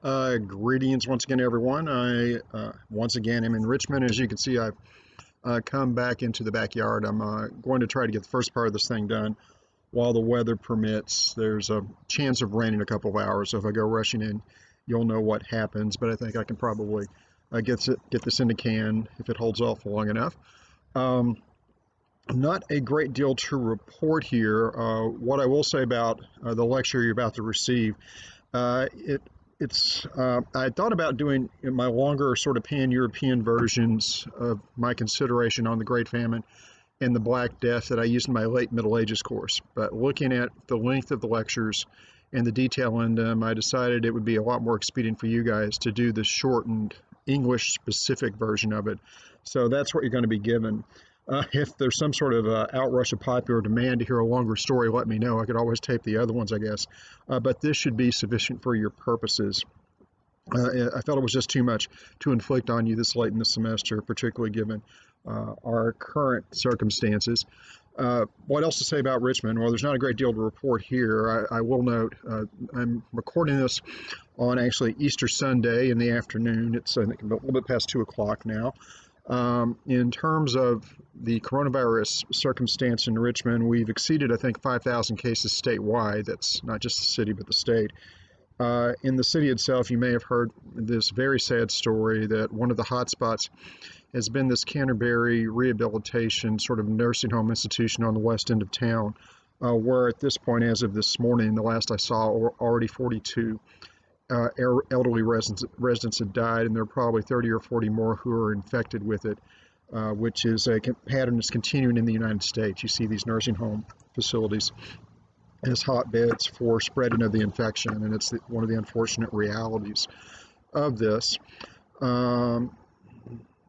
Greetings once again, everyone. I once again am in Richmond. As you can see, I've come back into the backyard. I'm going to try to get the first part of this thing done while the weather permits. There's a chance of rain in a couple of hours, so if I go rushing in, you'll know what happens. But I think I can probably get this in the can if it holds off long enough. Um, Not a great deal to report here. What I will say about the lecture you're about to receive. Uh, it I thought about doing my longer sort of pan-European versions of my consideration on the Great Famine and the Black Death that I used in my late Middle Ages course. But looking at the length of the lectures and the detail in them, I decided it would be a lot more expedient for you guys to do the shortened English-specific version of it. So that's what you're going to be given. If there's some sort of outrush of popular demand to hear a longer story, let me know. I could always tape the other ones, I guess. But this should be sufficient for your purposes. I felt it was just too much to inflict on you this late in the semester, particularly given our current circumstances. What else to say about Richmond? Well, there's not a great deal to report here. I will note I'm recording this on actually Easter Sunday in the afternoon. It's, I think, a little bit past 2 o'clock now. In terms of the coronavirus circumstance in Richmond, we've exceeded, I think, 5,000 cases statewide. That's not just the city, but the state. In the city itself, you may have heard this very sad story that one of the hotspots has been this Canterbury rehabilitation sort of nursing home institution on the west end of town, where at this point, as of this morning, the last I saw, already 42 elderly residents had died, and there are probably 30 or 40 more who are infected with it, which is a pattern that's continuing in the United States. You see these nursing home facilities as hotbeds for spreading of the infection, and it's one of the unfortunate realities of this.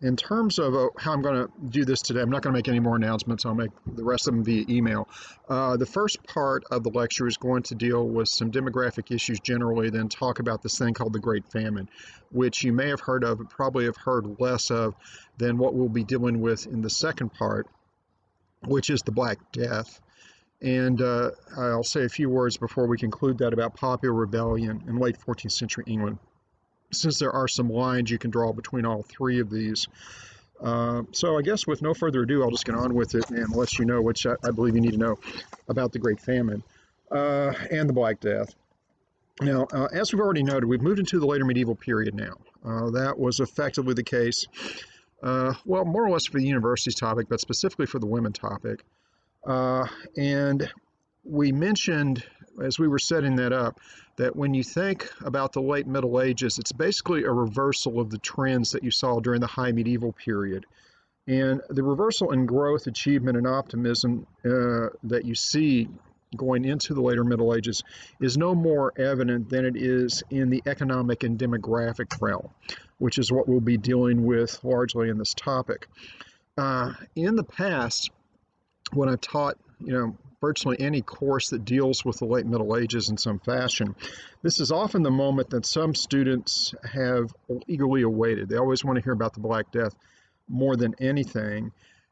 In terms of how I'm going to do this today, I'm not going to make any more announcements. I'll make the rest of them via email. The first part of the lecture is going to deal with some demographic issues generally, then talk about this thing called the Great Famine, which you may have heard of, but probably have heard less of than what we'll be dealing with in the second part, which is the Black Death. And I'll say a few words before we conclude that about popular rebellion in late 14th century England, since there are some lines you can draw between all three of these. So I guess with no further ado, I'll just get on with it and let you know, which I believe you need to know about the Great Famine and the Black Death. Now, as we've already noted, we've moved into the later medieval period now. That was effectively the case, well, more or less for the universities topic, but specifically for the women topic. And we mentioned, as we were setting that up, that when you think about the late Middle Ages, it's basically a reversal of the trends that you saw during the high medieval period. And the reversal in growth, achievement, and optimism that you see going into the later Middle Ages is no more evident than it is in the economic and demographic realm, which is what we'll be dealing with largely in this topic. In the past, when I've taught, virtually any course that deals with the late Middle Ages in some fashion, this is often the moment that some students have eagerly awaited. They always want to hear about the Black Death more than anything,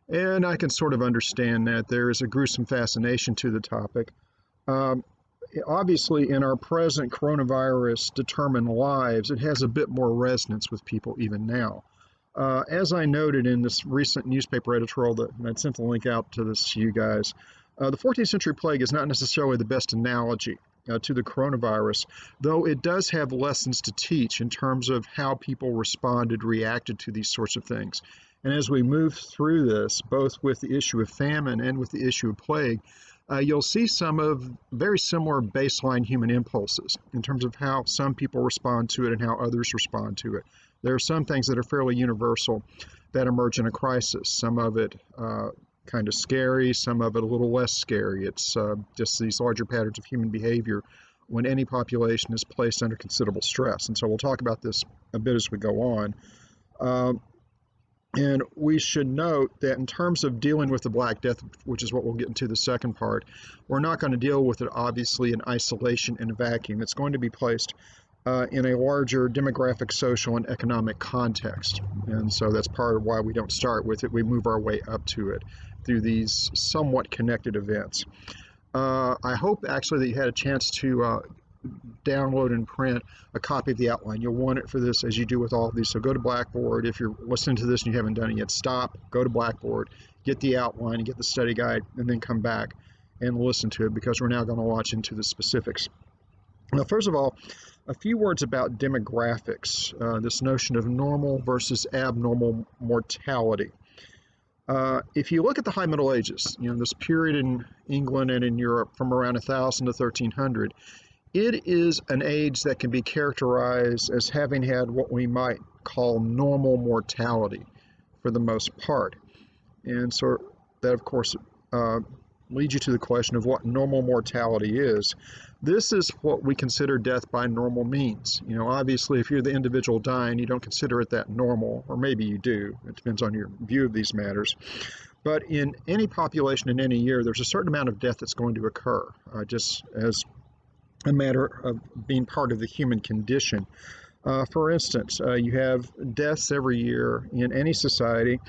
and I can sort of understand that. There is a gruesome fascination to the topic. Obviously, in our present coronavirus-determined lives, it has a bit more resonance with people even now. As I noted in this recent newspaper editorial that I sent the link out to this to you guys, the 14th century plague is not necessarily the best analogy to the coronavirus, though it does have lessons to teach in terms of how people reacted to these sorts of things. And as we move through this, both with the issue of famine and with the issue of plague, you'll see some of very similar baseline human impulses in terms of how some people respond to it and how others respond to it. There are some things that are fairly universal that emerge in a crisis. Some of it kind of scary, some of it a little less scary. It's just these larger patterns of human behavior when any population is placed under considerable stress. And so we'll talk about this a bit as we go on. And we should note that in terms of dealing with the Black Death, which is what we'll get into the second part, we're not going to deal with it obviously in isolation and a vacuum. It's going to be placed in a larger demographic, social, and economic context. And so that's part of why we don't start with it. We move our way up to it through these somewhat connected events. I hope actually that you had a chance to download and print a copy of the outline. You'll want it for this, as you do with all of these. So go to Blackboard. If you're listening to this and you haven't done it yet, stop, go to Blackboard, get the outline, and get the study guide, and then come back and listen to it, because we're now going to launch into the specifics. Now, first of all, a few words about demographics, this notion of normal versus abnormal mortality. If you look at the High Middle Ages, this period in England and in Europe from around 1000 to 1300, it is an age that can be characterized as having had what we might call normal mortality for the most part. And so that, of course, leads you to the question of what normal mortality is. This is what we consider death by normal means. Obviously, if you're the individual dying, you don't consider it that normal, or maybe you do. It depends on your view of these matters. But in any population in any year, there's a certain amount of death that's going to occur, just as a matter of being part of the human condition. For instance, you have deaths every year in any society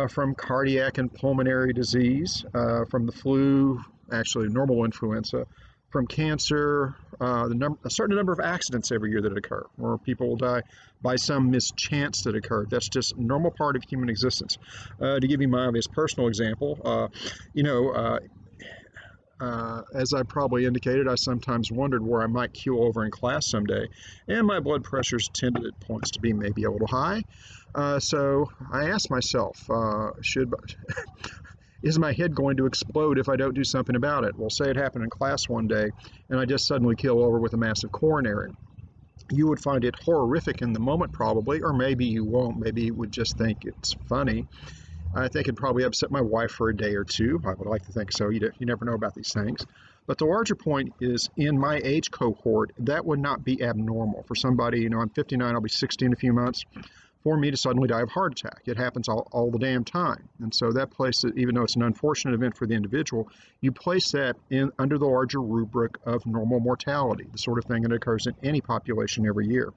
from cardiac and pulmonary disease, from the flu, actually normal influenza, from cancer, a certain number of accidents every year that occur, where people will die by some mischance that occurred. That's just a normal part of human existence. To give you my obvious personal example, as I probably indicated, I sometimes wondered where I might keel over in class someday, and my blood pressures tended at points to be maybe a little high. So I asked myself, is my head going to explode if I don't do something about it? Well, say it happened in class one day, and I just suddenly keel over with a massive coronary. You would find it horrific in the moment, probably, or maybe you won't. Maybe you would just think it's funny. I think it'd probably upset my wife for a day or two. I would like to think so. You never know about these things. But the larger point is, in my age cohort, that would not be abnormal. For somebody, I'm 59, I'll be 60 in a few months, for me to suddenly die of a heart attack. It happens all the damn time. And so that places, even though it's an unfortunate event for the individual, you place that in under the larger rubric of normal mortality, the sort of thing that occurs in any population every year.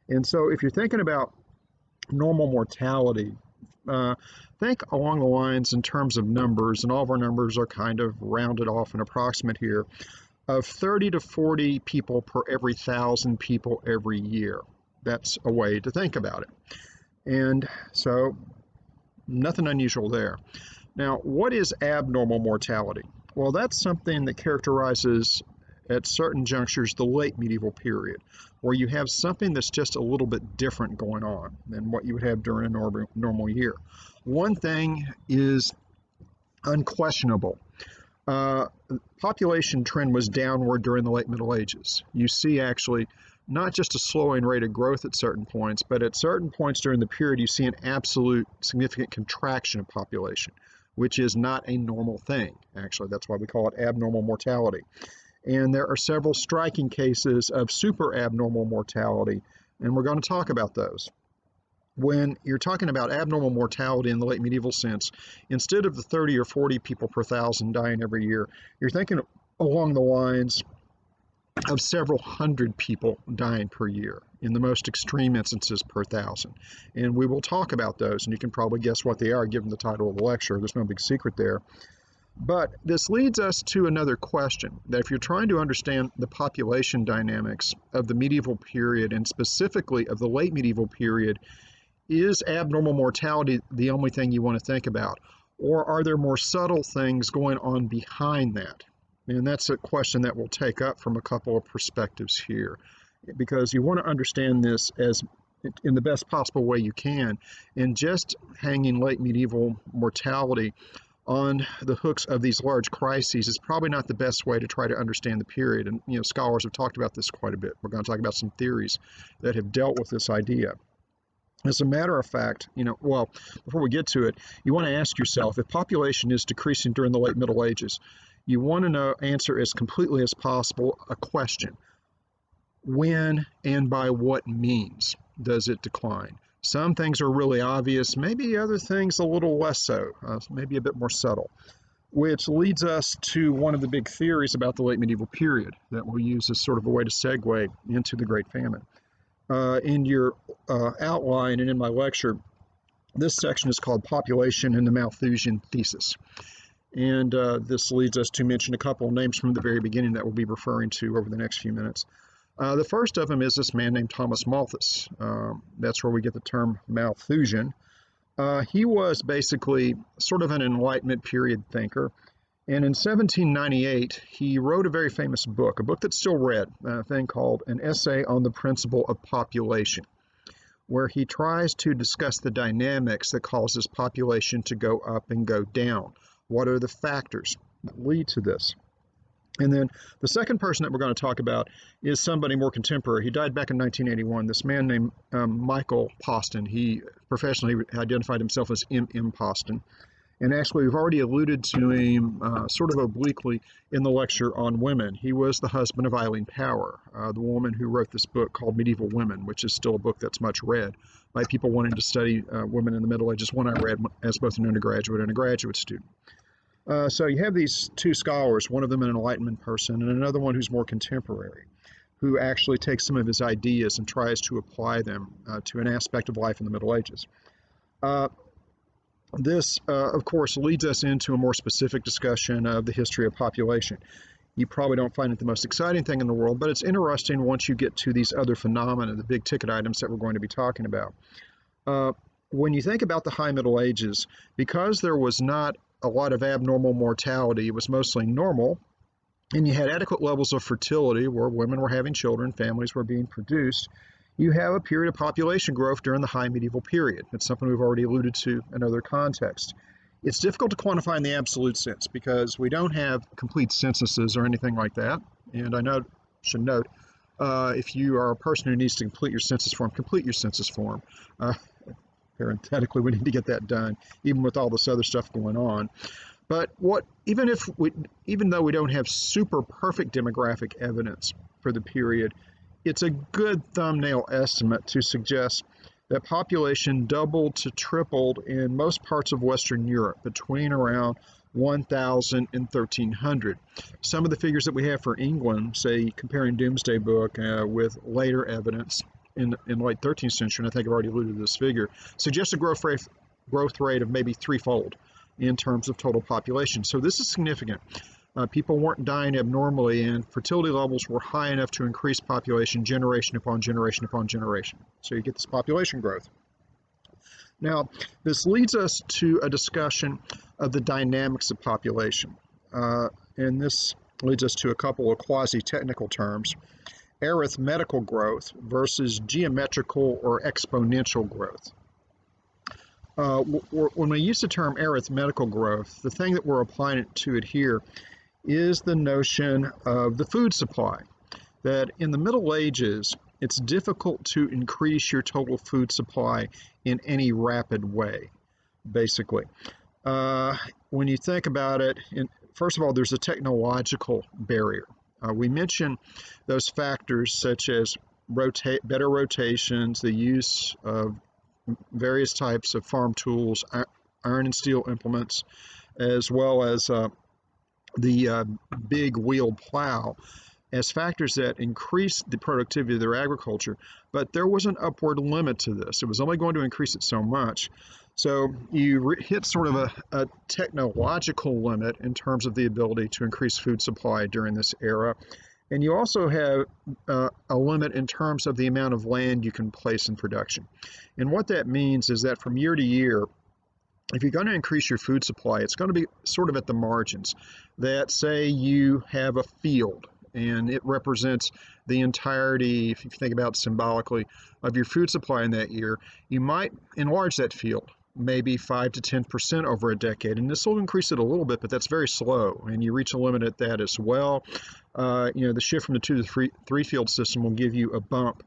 And so if you're thinking about normal mortality, think along the lines in terms of numbers, and all of our numbers are kind of rounded off and approximate here, of 30 to 40 people per every 1,000 people every year. That's a way to think about it. And so nothing unusual there. Now, what is abnormal mortality? Well, that's something that characterizes at certain junctures the late medieval period, where you have something that's just a little bit different going on than what you would have during a normal year. One thing is unquestionable. Population trend was downward during the late Middle Ages. You see actually not just a slowing rate of growth at certain points, but at certain points during the period you see an absolute significant contraction of population, which is not a normal thing, actually. That's why we call it abnormal mortality. And there are several striking cases of super abnormal mortality, and we're going to talk about those. When you're talking about abnormal mortality in the late medieval sense, instead of the 30 or 40 people per 1,000 dying every year, you're thinking along the lines of several hundred people dying per year, in the most extreme instances per 1,000. And we will talk about those, and you can probably guess what they are given the title of the lecture. There's no big secret there. But this leads us to another question, that if you're trying to understand the population dynamics of the medieval period, and specifically of the late medieval period, is abnormal mortality the only thing you want to think about? Or are there more subtle things going on behind that? And that's a question that we'll take up from a couple of perspectives here, because you want to understand this as in the best possible way you can. And just hanging late medieval mortality on the hooks of these large crises is probably not the best way to try to understand the period. And scholars have talked about this quite a bit. We're going to talk about some theories that have dealt with this idea. As a matter of fact, well, before we get to it, you want to ask yourself, if population is decreasing during the late Middle Ages, you want to answer as completely as possible a question. When and by what means does it decline? Some things are really obvious, maybe other things a little less so, maybe a bit more subtle, which leads us to one of the big theories about the late medieval period that we'll use as sort of a way to segue into the Great Famine. In your outline and in my lecture, this section is called Population and the Malthusian Thesis. And this leads us to mention a couple of names from the very beginning that we'll be referring to over the next few minutes. The first of them is this man named Thomas Malthus. That's where we get the term Malthusian. He was basically sort of an Enlightenment period thinker. And in 1798, he wrote a very famous book, a book that's still read, a thing called An Essay on the Principle of Population, where he tries to discuss the dynamics that causes population to go up and go down. What are the factors that lead to this? And then the second person that we're going to talk about is somebody more contemporary. He died back in 1981. This man named Michael Poston. He professionally identified himself as M.M. Poston. And actually, we've already alluded to him sort of obliquely in the lecture on women. He was the husband of Eileen Power, the woman who wrote this book called Medieval Women, which is still a book that's much read by people wanting to study women in the Middle Ages, one I read as both an undergraduate and a graduate student. So you have these two scholars, one of them an Enlightenment person and another one who's more contemporary, who actually takes some of his ideas and tries to apply them to an aspect of life in the Middle Ages. This, of course, leads us into a more specific discussion of the history of population. You probably don't find it the most exciting thing in the world, but it's interesting once you get to these other phenomena, the big ticket items that we're going to be talking about. When you think about the High Middle Ages, because there was not a lot of abnormal mortality, it was mostly normal, and you had adequate levels of fertility where women were having children, families were being produced, you have a period of population growth during the high medieval period. It's something we've already alluded to in other contexts. It's difficult to quantify in the absolute sense because we don't have complete censuses or anything like that. And I should note, if you are a person who needs to complete your census form, complete your census form. Parenthetically, we need to get that done, even with all this other stuff going on. But even though we don't have super perfect demographic evidence for the period, it's a good thumbnail estimate to suggest that population doubled to tripled in most parts of Western Europe between around 1000 and 1300. Some of the figures that we have for England, say comparing Domesday Book with later evidence in late 13th century, and I think I've already alluded to this figure, suggests a growth rate of maybe threefold in terms of total population. So this is significant. People weren't dying abnormally, and fertility levels were high enough to increase population generation upon generation upon generation. So you get this population growth. Now, this leads us to a discussion of the dynamics of population. And this leads us to a couple of quasi-technical terms: arithmetical growth versus geometrical or exponential growth. When we use the term arithmetical growth, the thing that we're applying to it here is the notion of the food supply. That in the Middle Ages, it's difficult to increase your total food supply in any rapid way, basically. When you think about it, first of all, there's a technological barrier. We mentioned those factors such as better rotations, the use of various types of farm tools, iron and steel implements, as well as the big wheeled plow, as factors that increased the productivity of their agriculture. But there was an upward limit to this. It was only going to increase it so much. So you hit sort of a technological limit in terms of the ability to increase food supply during this era. And you also have a limit in terms of the amount of land you can place in production. And what that means is that from year to year, if you're going to increase your food supply, it's going to be sort of at the margins. That, say you have a field and it represents the entirety, if you think about it symbolically, of your food supply in that year, you might enlarge that field, maybe 5 to 10% over a decade. And this will increase it a little bit, but that's very slow. And you reach a limit at that as well. The shift from the 2 to 3 field system will give you a bump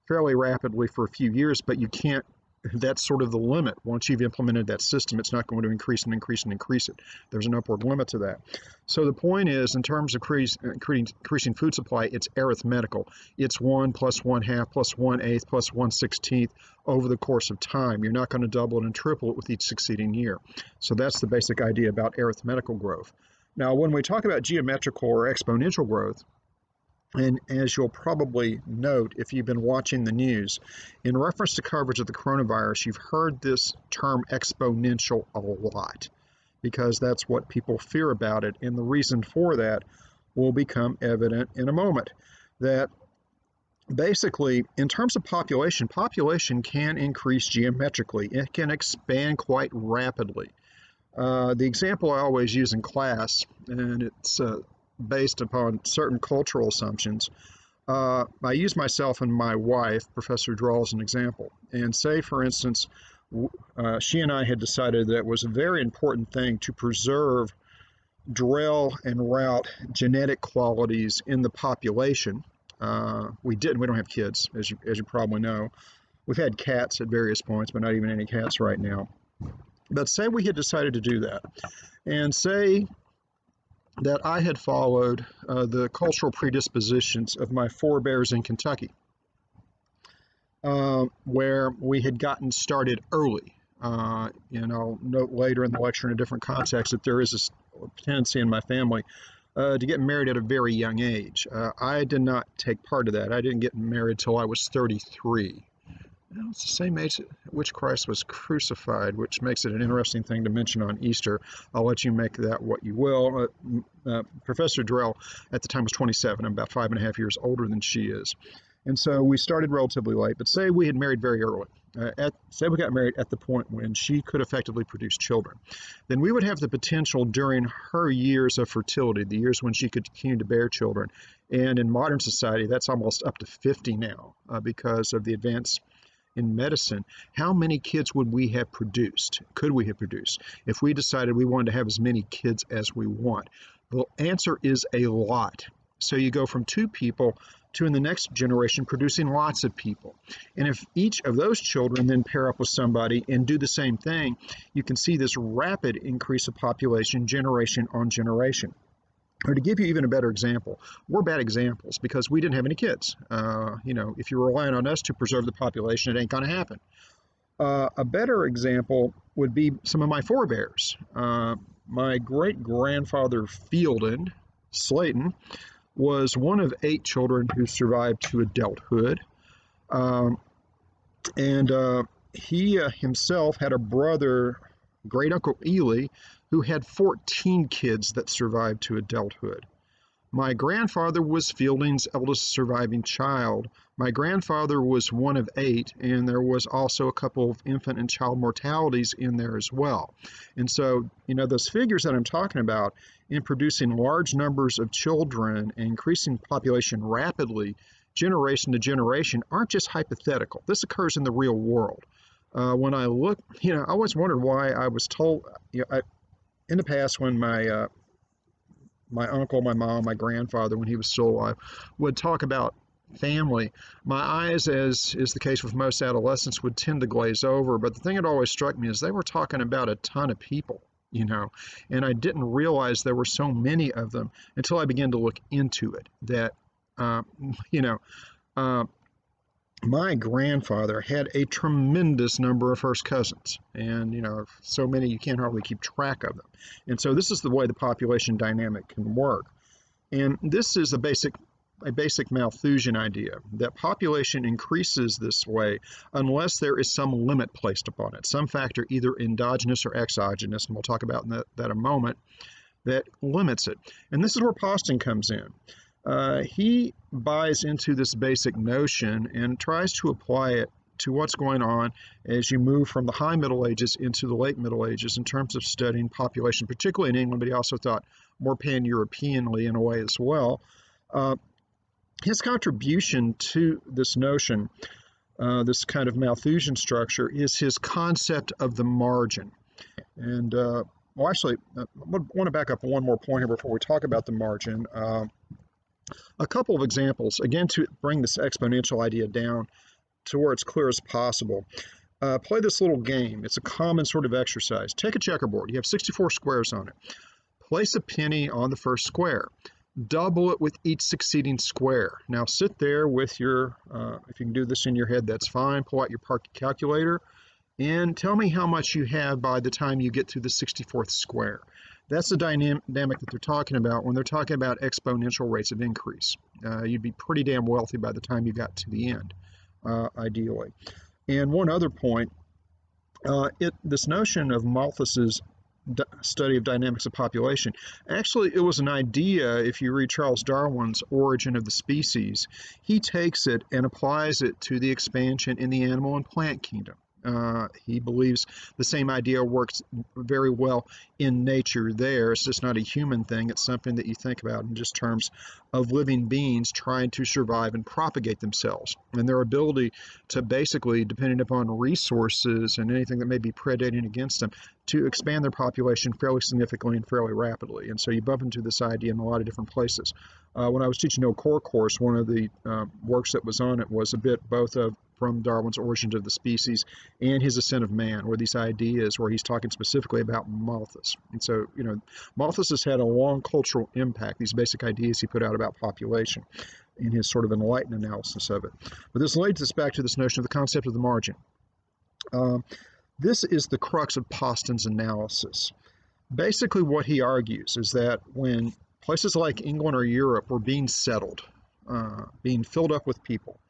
fairly rapidly for a few years, but you can't, that's sort of the limit. Once you've implemented that system, it's not going to increase and increase and increase it. There's an upward limit to that. So the point is, in terms of increasing food supply, it's arithmetical. It's 1 plus 1/2 plus 1/8 plus 1/16 over the course of time. You're not going to double it and triple it with each succeeding year. So that's the basic idea about arithmetical growth. Now, when we talk about geometrical or exponential growth, and as you'll probably note if you've been watching the news, in reference to coverage of the coronavirus, you've heard this term exponential a lot. because that's what people fear about it. And the reason for that will become evident in a moment. That basically, in terms of population, population can increase geometrically. It can expand quite rapidly. The example I always use in class, and it's based upon certain cultural assumptions, I use myself and my wife, Professor Drawl, as an example. And say, for instance, she and I had decided that it was a very important thing to preserve Drell and Rout genetic qualities in the population. We don't have kids, as you probably know. We've had cats at various points, but not even any cats right now. But say we had decided to do that, and say that I had followed the cultural predispositions of my forebears in Kentucky, where we had gotten started early. I'll note later in the lecture in a different context that there is a tendency in my family to get married at a very young age. I did not take part of that. I didn't get married till I was 33. It's the same age at which Christ was crucified, which makes it an interesting thing to mention on Easter. I'll let you make that what you will. Professor Drell at the time was 27. I'm about 5.5 years older than she is. And so we started relatively late, but say we had married very early. Say we got married at the point when she could effectively produce children. Then we would have the potential during her years of fertility, the years when she could continue to bear children. And in modern society, that's almost up to 50 now because of the advance in medicine. How many kids could we have produced if we decided we wanted to have as many kids as we want? The answer is a lot. So you go from 2 people to, in the next generation, producing lots of people. And if each of those children then pair up with somebody and do the same thing, you can see this rapid increase of population generation on generation. Or to give you even a better example, we're bad examples because we didn't have any kids. If you're relying on us to preserve the population, it ain't going to happen. A better example would be some of my forebears. My great-grandfather Slayton, was one of 8 children who survived to adulthood. He himself had a brother, great uncle Ely, who had 14 kids that survived to adulthood. My grandfather was Fielding's eldest surviving child. My grandfather was one of 8, and there was also a couple of infant and child mortalities in there as well. And so, those figures that I'm talking about in producing large numbers of children and increasing population rapidly, generation to generation, aren't just hypothetical. This occurs in the real world. When I look, I always wondered why I was told, in the past when my uncle, my mom, my grandfather, when he was still alive, would talk about family, my eyes, as is the case with most adolescents, would tend to glaze over. But the thing that always struck me is they were talking about a ton of people, and I didn't realize there were so many of them until I began to look into it. That, my grandfather had a tremendous number of first cousins, and so many you can't hardly keep track of them. And so this is the way the population dynamic can work. And this is a basic Malthusian idea, that population increases this way unless there is some limit placed upon it, some factor either endogenous or exogenous, and we'll talk about that in a moment, that limits it. And this is where Poston comes in. He buys into this basic notion and tries to apply it to what's going on as you move from the high Middle Ages into the late Middle Ages in terms of studying population, particularly in England, but he also thought more pan-Europeanly in a way as well. His contribution to this notion, this kind of Malthusian structure, is his concept of the margin. And I want to back up one more point here before we talk about the margin. A couple of examples, again, to bring this exponential idea down to where it's clear as possible. Play this little game. It's a common sort of exercise. Take a checkerboard. You have 64 squares on it. Place a penny on the first square. Double it with each succeeding square. Now sit there with your, if you can do this in your head, that's fine. Pull out your calculator and tell me how much you have by the time you get to the 64th square. That's the dynamic that they're talking about when they're talking about exponential rates of increase. You'd be pretty damn wealthy by the time you got to the end, ideally. And one other point, this notion of Malthus's study of dynamics of population. Actually, it was an idea. If you read Charles Darwin's Origin of the Species, he takes it and applies it to the expansion in the animal and plant kingdom. He believes the same idea works very well in nature there. It's just not a human thing. It's something that you think about in just terms of living beings trying to survive and propagate themselves, and their ability to basically, depending upon resources and anything that may be predating against them, to expand their population fairly significantly and fairly rapidly. And so you bump into this idea in a lot of different places. When I was teaching no core course, one of the works that was on it was a bit both of from Darwin's Origins of the Species and his Ascent of Man, where these ideas, where he's talking specifically about Malthus. And so, Malthus has had a long cultural impact, these basic ideas he put out about population in his sort of enlightened analysis of it. But this leads us back to this notion of the concept of the margin. This is the crux of Poston's analysis. Basically, what he argues is that when places like England or Europe were being settled, being filled up with people,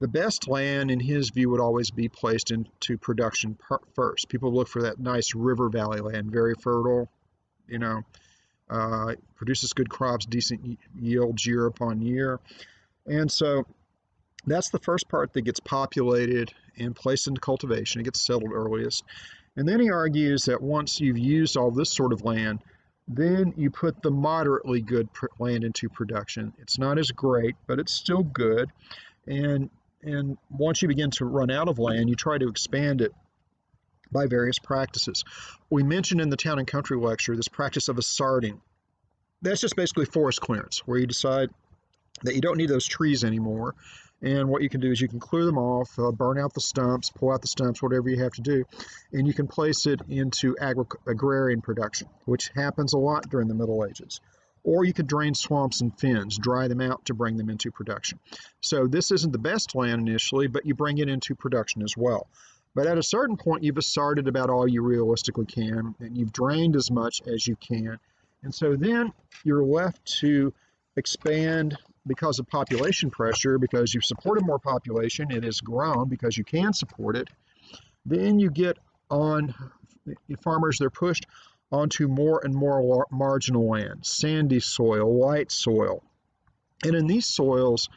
the best land, in his view, would always be placed into production first. People look for that nice river valley land, very fertile, produces good crops, decent yields year upon year. And so that's the first part that gets populated and placed into cultivation. It gets settled earliest. And then he argues that once you've used all this sort of land, then you put the moderately good land into production. It's not as great, but it's still good. And once you begin to run out of land, you try to expand it by various practices. We mentioned in the Town and Country lecture this practice of assarting. That's just basically forest clearance, where you decide that you don't need those trees anymore. And what you can do is you can clear them off, burn out the stumps, pull out the stumps, whatever you have to do, and you can place it into agrarian production, which happens a lot during the Middle Ages. Or you could drain swamps and fens, dry them out to bring them into production. So this isn't the best land initially, but you bring it into production as well. But at a certain point, you've assarted about all you realistically can, and you've drained as much as you can. And so then you're left to expand because of population pressure, because you've supported more population, it has grown because you can support it. Then you get on, farmers, they're pushed onto more and more marginal land, sandy soil, light soil. And in these soils,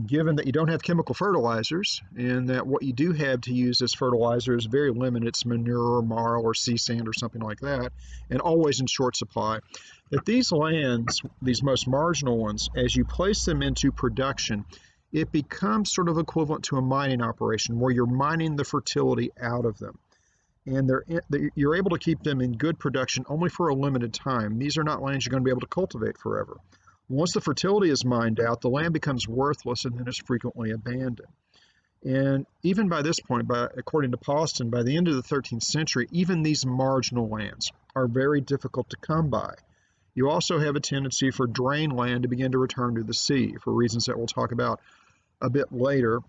given that you don't have chemical fertilizers, and that what you do have to use as fertilizer is very limited, it's manure or marl or sea sand or something like that, and always in short supply, that these lands, these most marginal ones, as you place them into production, it becomes sort of equivalent to a mining operation where you're mining the fertility out of them. And you're able to keep them in good production only for a limited time. These are not lands you're going to be able to cultivate forever. Once the fertility is mined out, the land becomes worthless and then is frequently abandoned. And even by this point, according to Poston, by the end of the 13th century, even these marginal lands are very difficult to come by. You also have a tendency for drained land to begin to return to the sea for reasons that we'll talk about a bit later.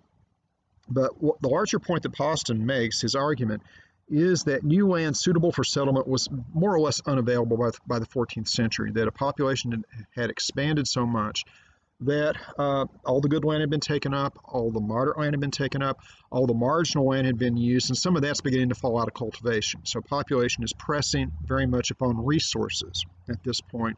But the larger point that Poston makes, his argument, is that new land suitable for settlement was more or less unavailable by the 14th century, that a population had expanded so much that all the good land had been taken up, all the moderate land had been taken up, all the marginal land had been used, and some of that's beginning to fall out of cultivation. So population is pressing very much upon resources at this point,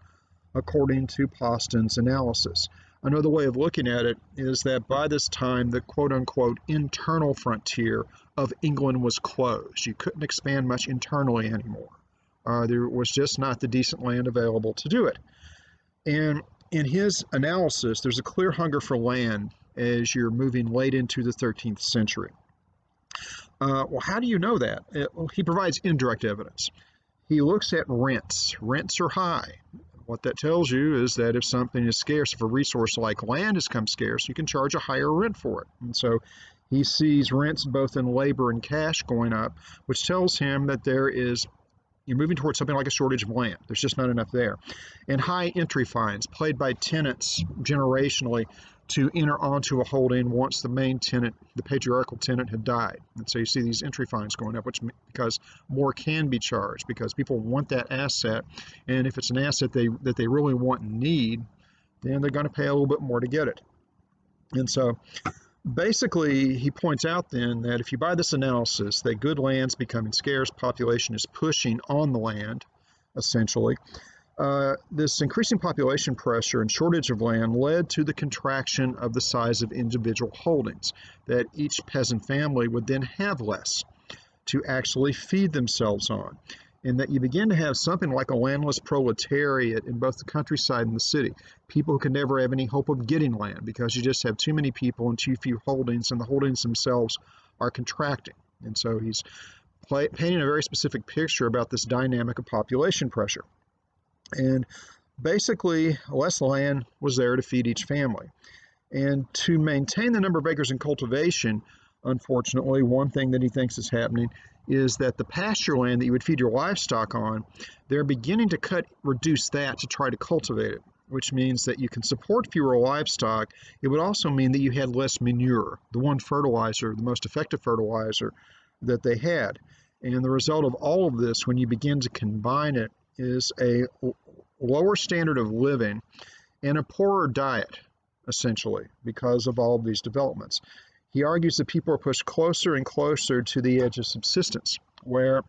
according to Poston's analysis. Another way of looking at it is that by this time, the quote-unquote internal frontier of England was closed. You couldn't expand much internally anymore. There was just not the decent land available to do it. And in his analysis, there's a clear hunger for land as you're moving late into the 13th century. Well, how do you know that? He provides indirect evidence. He looks at rents. Rents are high. What that tells you is that if something is scarce, if a resource like land has come scarce, you can charge a higher rent for it. And so he sees rents both in labor and cash going up, which tells him that you're moving towards something like a shortage of land. There's just not enough there. And high entry fines paid by tenants generationally to enter onto a holding once the main tenant, the patriarchal tenant, had died. And so you see these entry fines going up, because more can be charged, because people want that asset. And if it's an asset that they really want and need, then they're going to pay a little bit more to get it. And so Basically, he points out then that if you buy this analysis that good land's becoming scarce, population is pushing on the land, essentially, this increasing population pressure and shortage of land led to the contraction of the size of individual holdings, that each peasant family would then have less to actually feed themselves on, and that you begin to have something like a landless proletariat in both the countryside and the city. People who can never have any hope of getting land because you just have too many people and too few holdings, and the holdings themselves are contracting. And so he's painting a very specific picture about this dynamic of population pressure. And basically, less land was there to feed each family. And to maintain the number of acres in cultivation, unfortunately, one thing that he thinks is happening is that the pasture land that you would feed your livestock on, they're beginning to reduce that to try to cultivate it, which means that you can support fewer livestock. It would also mean that you had less manure, the one fertilizer, the most effective fertilizer that they had. And the result of all of this, when you begin to combine it, is a lower standard of living and a poorer diet, essentially, because of all of these developments. He argues that people are pushed closer and closer to the edge of subsistence, where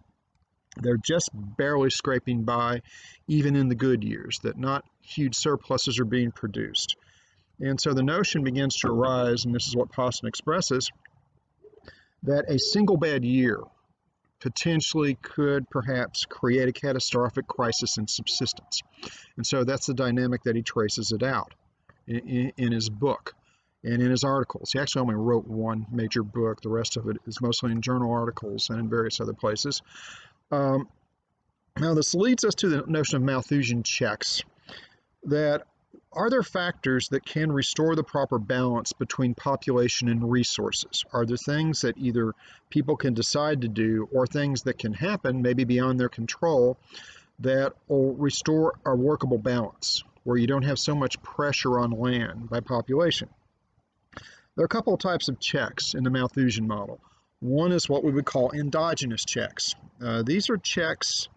they're just barely scraping by, even in the good years, that not huge surpluses are being produced. And so the notion begins to arise, and this is what Poston expresses, that a single bad year potentially could perhaps create a catastrophic crisis in subsistence. And so that's the dynamic that he traces it out in his book and in his articles. He actually only wrote one major book. The rest of it is mostly in journal articles and in various other places. Now, this leads us to the notion of Malthusian checks, that are there factors that can restore the proper balance between population and resources? Are there things that either people can decide to do or things that can happen, maybe beyond their control, that will restore a workable balance where you don't have so much pressure on land by population? There are a couple of types of checks in the Malthusian model. One is what we would call endogenous checks. These are checks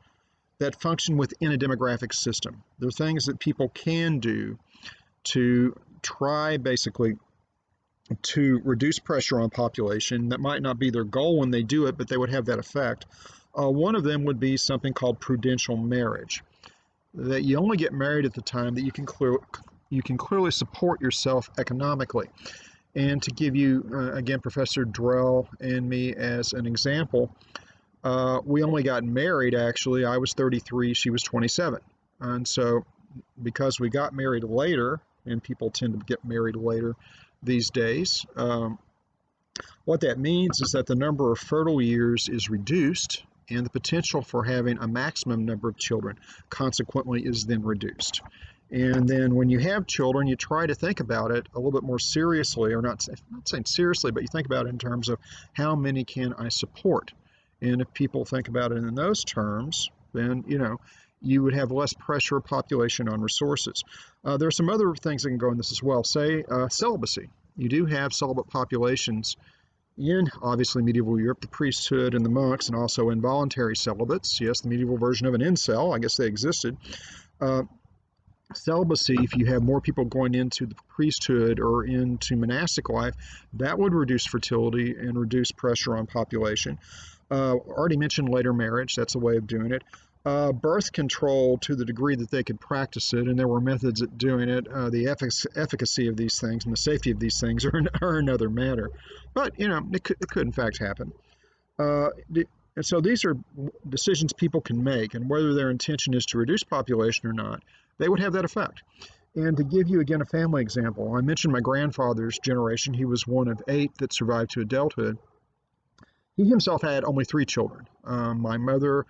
that function within a demographic system. They're things that people can do to try basically to reduce pressure on population. That might not be their goal when they do it, but they would have that effect. One of them would be something called prudential marriage, that you only get married at the time that you can clearly support yourself economically. And to give you, again, Professor Drell and me as an example, we only got married, actually. I was 33, she was 27. And so because we got married later, and people tend to get married later these days, what that means is that the number of fertile years is reduced, and the potential for having a maximum number of children consequently is then reduced. And then when you have children, you try to think about it a little bit more seriously, or not saying seriously, but you think about it in terms of how many can I support? And if people think about it in those terms, then, you would have less pressure of population on resources. There are some other things that can go in this as well. Say celibacy. You do have celibate populations in, obviously, medieval Europe, the priesthood and the monks, and also involuntary celibates. Yes, the medieval version of an incel. I guess they existed. Celibacy, if you have more people going into the priesthood or into monastic life, that would reduce fertility and reduce pressure on population. Already mentioned later marriage, that's a way of doing it. Birth control, to the degree that they could practice it, and there were methods at doing it. The efficacy of these things and the safety of these things are another matter. But, it could in fact happen. And so these are decisions people can make, and whether their intention is to reduce population or not, they would have that effect. And to give you, again, a family example, I mentioned my grandfather's generation. He was one of 8 that survived to adulthood. He himself had only 3 children. My mother,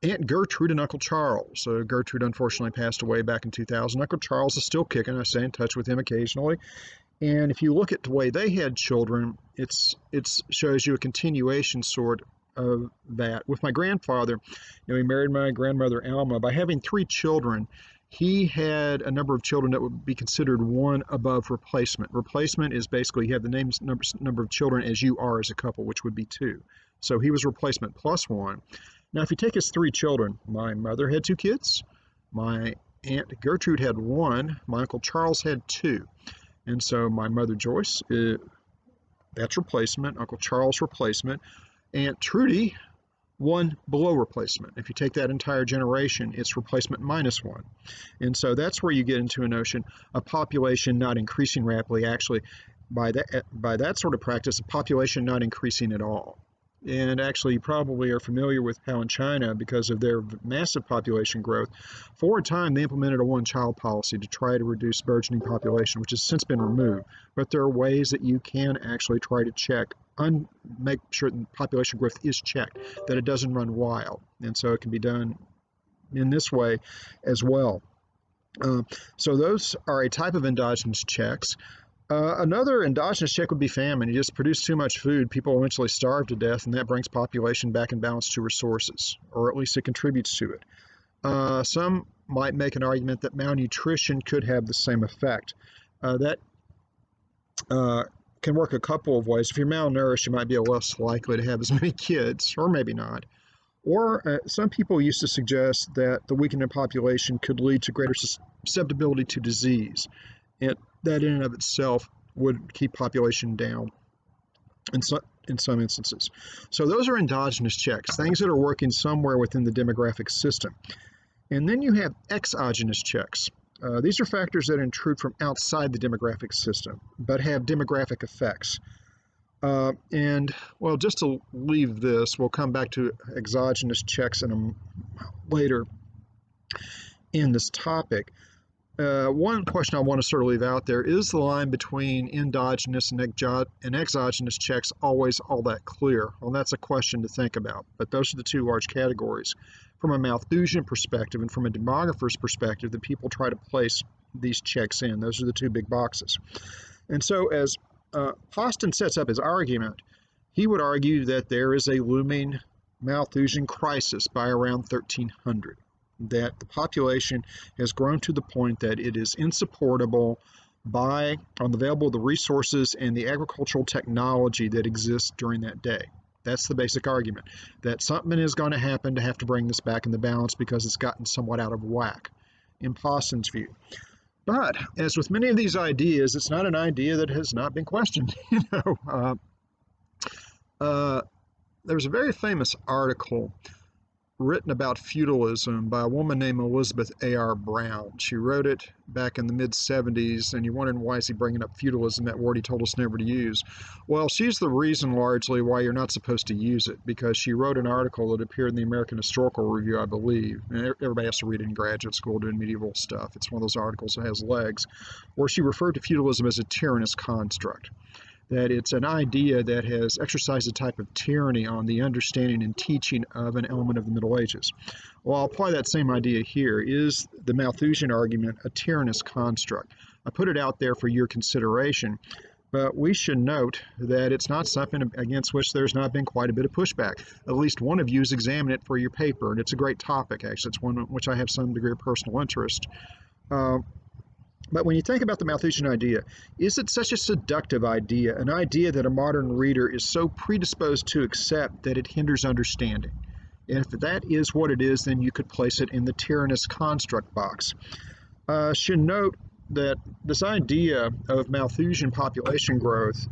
Aunt Gertrude, and Uncle Charles. Gertrude unfortunately passed away back in 2000. Uncle Charles is still kicking. I stay in touch with him occasionally. And if you look at the way they had children, it shows you a continuation sort of that. With my grandfather, he married my grandmother Alma. By having 3 children, he had a number of children that would be considered one above replacement. Replacement is basically you have the number of children as you are as a couple, which would be 2. So he was replacement plus 1. Now, if you take his 3 children, my mother had 2 kids, my Aunt Gertrude had 1, my Uncle Charles had 2. And so my mother Joyce That's replacement. Uncle Charles, replacement. Aunt Trudy, 1 below replacement. If you take that entire generation, it's replacement minus 1. And so that's where you get into a notion of population not increasing rapidly. Actually, by that sort of practice, a population not increasing at all. And actually, you probably are familiar with how in China, because of their massive population growth, for a time they implemented a one-child policy to try to reduce burgeoning population, which has since been removed. But there are ways that you can actually try to check, make sure that population growth is checked, that it doesn't run wild. And so it can be done in this way as well. So those are a type of endogenous checks. Another endogenous check would be famine. You just produce too much food, people eventually starve to death, and that brings population back in balance to resources, or at least it contributes to it. Some might make an argument that malnutrition could have the same effect. That can work a couple of ways. If you're malnourished, you might be less likely to have as many kids, or maybe not. Or some people used to suggest that the weakening population could lead to greater susceptibility to disease. And that in and of itself would keep population down in some instances. So those are endogenous checks, things that are working somewhere within the demographic system. And then you have exogenous checks. These are factors that intrude from outside the demographic system, but have demographic effects. And, well, just to leave this, we'll come back to exogenous checks later in this topic. One question I want to sort of leave out there, is the line between endogenous and exogenous checks always all that clear? Well, that's a question to think about, but those are the two large categories. From a Malthusian perspective and from a demographer's perspective, that people try to place these checks in. Those are the two big boxes. And so as Poston sets up his argument, he would argue that there is a looming Malthusian crisis by around 1300. That the population has grown to the point that it is insupportable on the resources and the agricultural technology that exists during that day. That's the basic argument, that something is going to happen to have to bring this back in the balance because it's gotten somewhat out of whack, in Poston's view. But as with many of these ideas, it's not an idea that has not been questioned. There was a very famous article written about feudalism by a woman named Elizabeth A.R. Brown. She wrote it back in the mid-70s, and you're wondering, why is he bringing up feudalism, that word he told us never to use? Well, she's the reason largely why you're not supposed to use it, because she wrote an article that appeared in the American Historical Review, I believe. And everybody has to read it in graduate school doing medieval stuff. It's one of those articles that has legs, where she referred to feudalism as a tyrannous construct. That it's an idea that has exercised a type of tyranny on the understanding and teaching of an element of the Middle Ages. Well, I'll apply that same idea here. Is the Malthusian argument a tyrannous construct? I put it out there for your consideration, but we should note that it's not something against which there's not been quite a bit of pushback. At least one of you has examined it for your paper, and it's a great topic, actually. It's one in which I have some degree of personal interest. But when you think about the Malthusian idea, is it such a seductive idea, an idea that a modern reader is so predisposed to accept that it hinders understanding? And if that is what it is, then you could place it in the tyrannous construct box. Should note that this idea of Malthusian population growth,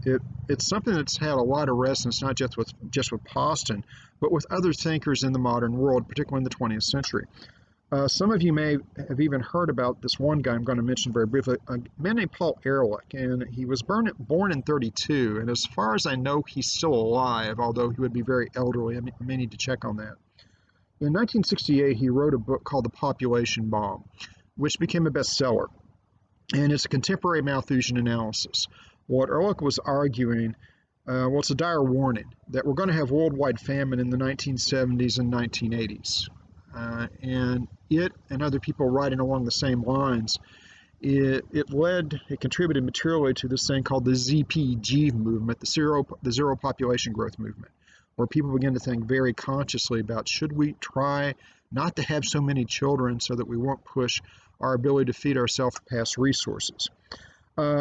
it's something that's had a lot of resonance, not just with Poston, but with other thinkers in the modern world, particularly in the 20th century. Some of you may have even heard about this one guy I'm going to mention very briefly, a man named Paul Ehrlich, and he was born in 32, and as far as I know, he's still alive, although he would be very elderly. I may need to check on that. In 1968, he wrote a book called The Population Bomb, which became a bestseller, and it's a contemporary Malthusian analysis. What Ehrlich was arguing, it's a dire warning that we're going to have worldwide famine in the 1970s and 1980s. And it and other people writing along the same lines, it contributed materially to this thing called the ZPG movement, the zero population growth movement, where people begin to think very consciously about, should we try not to have so many children so that we won't push our ability to feed ourselves past resources.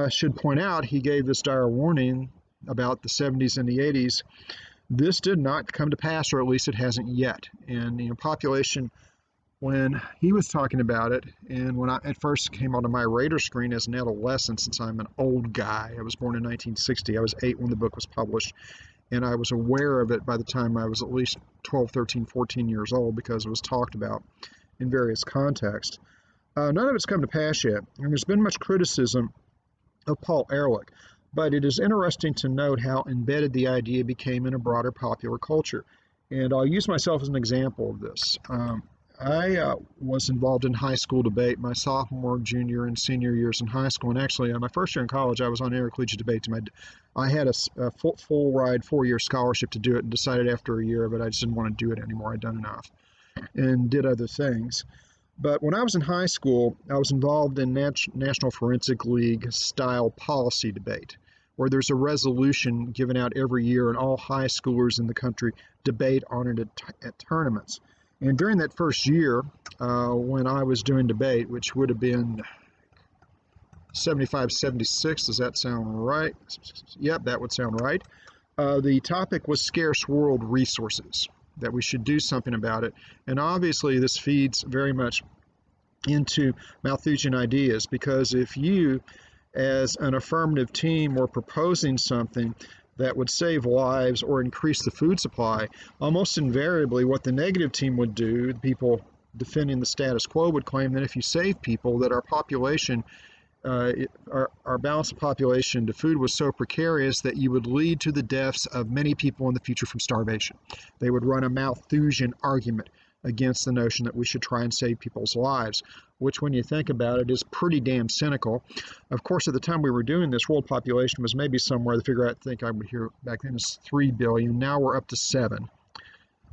Should point out, he gave this dire warning about the 70s and the 80s. This did not come to pass, or at least it hasn't yet. And population when he was talking about it, and when I at first came onto my radar screen as an adolescent, since I'm an old guy. I was born in 1960. I was 8 when the book was published, and I was aware of it by the time I was at least 12, 13, 14 years old because it was talked about in various contexts. None of it's come to pass yet, and there's been much criticism of Paul Ehrlich, but it is interesting to note how embedded the idea became in a broader popular culture. And I'll use myself as an example of this. I was involved in high school debate my sophomore, junior, and senior years in high school. And actually, my first year in college, I was on intercollegiate debate team. I had a full ride 4-year scholarship to do it and decided after a year of it, I just didn't want to do it anymore. I'd done enough and did other things. But when I was in high school, I was involved in National Forensic League style policy debate, where there's a resolution given out every year, and all high schoolers in the country debate on it at tournaments. And during that first year, when I was doing debate, which would have been 75, 76, does that sound right? Yep, that would sound right. The topic was scarce world resources, that we should do something about it. And obviously, this feeds very much into Malthusian ideas, because if you, as an affirmative team, were proposing something that would save lives or increase the food supply, almost invariably what the negative team would do, the people defending the status quo, would claim that if you save people, that our population, our balance of population to food was so precarious that you would lead to the deaths of many people in the future from starvation. They would run a Malthusian argument against the notion that we should try and save people's lives, which, when you think about it, is pretty damn cynical. Of course, at the time we were doing this, world population was maybe somewhere, the figure I think I would hear back then is 3 billion. Now we're up to 7.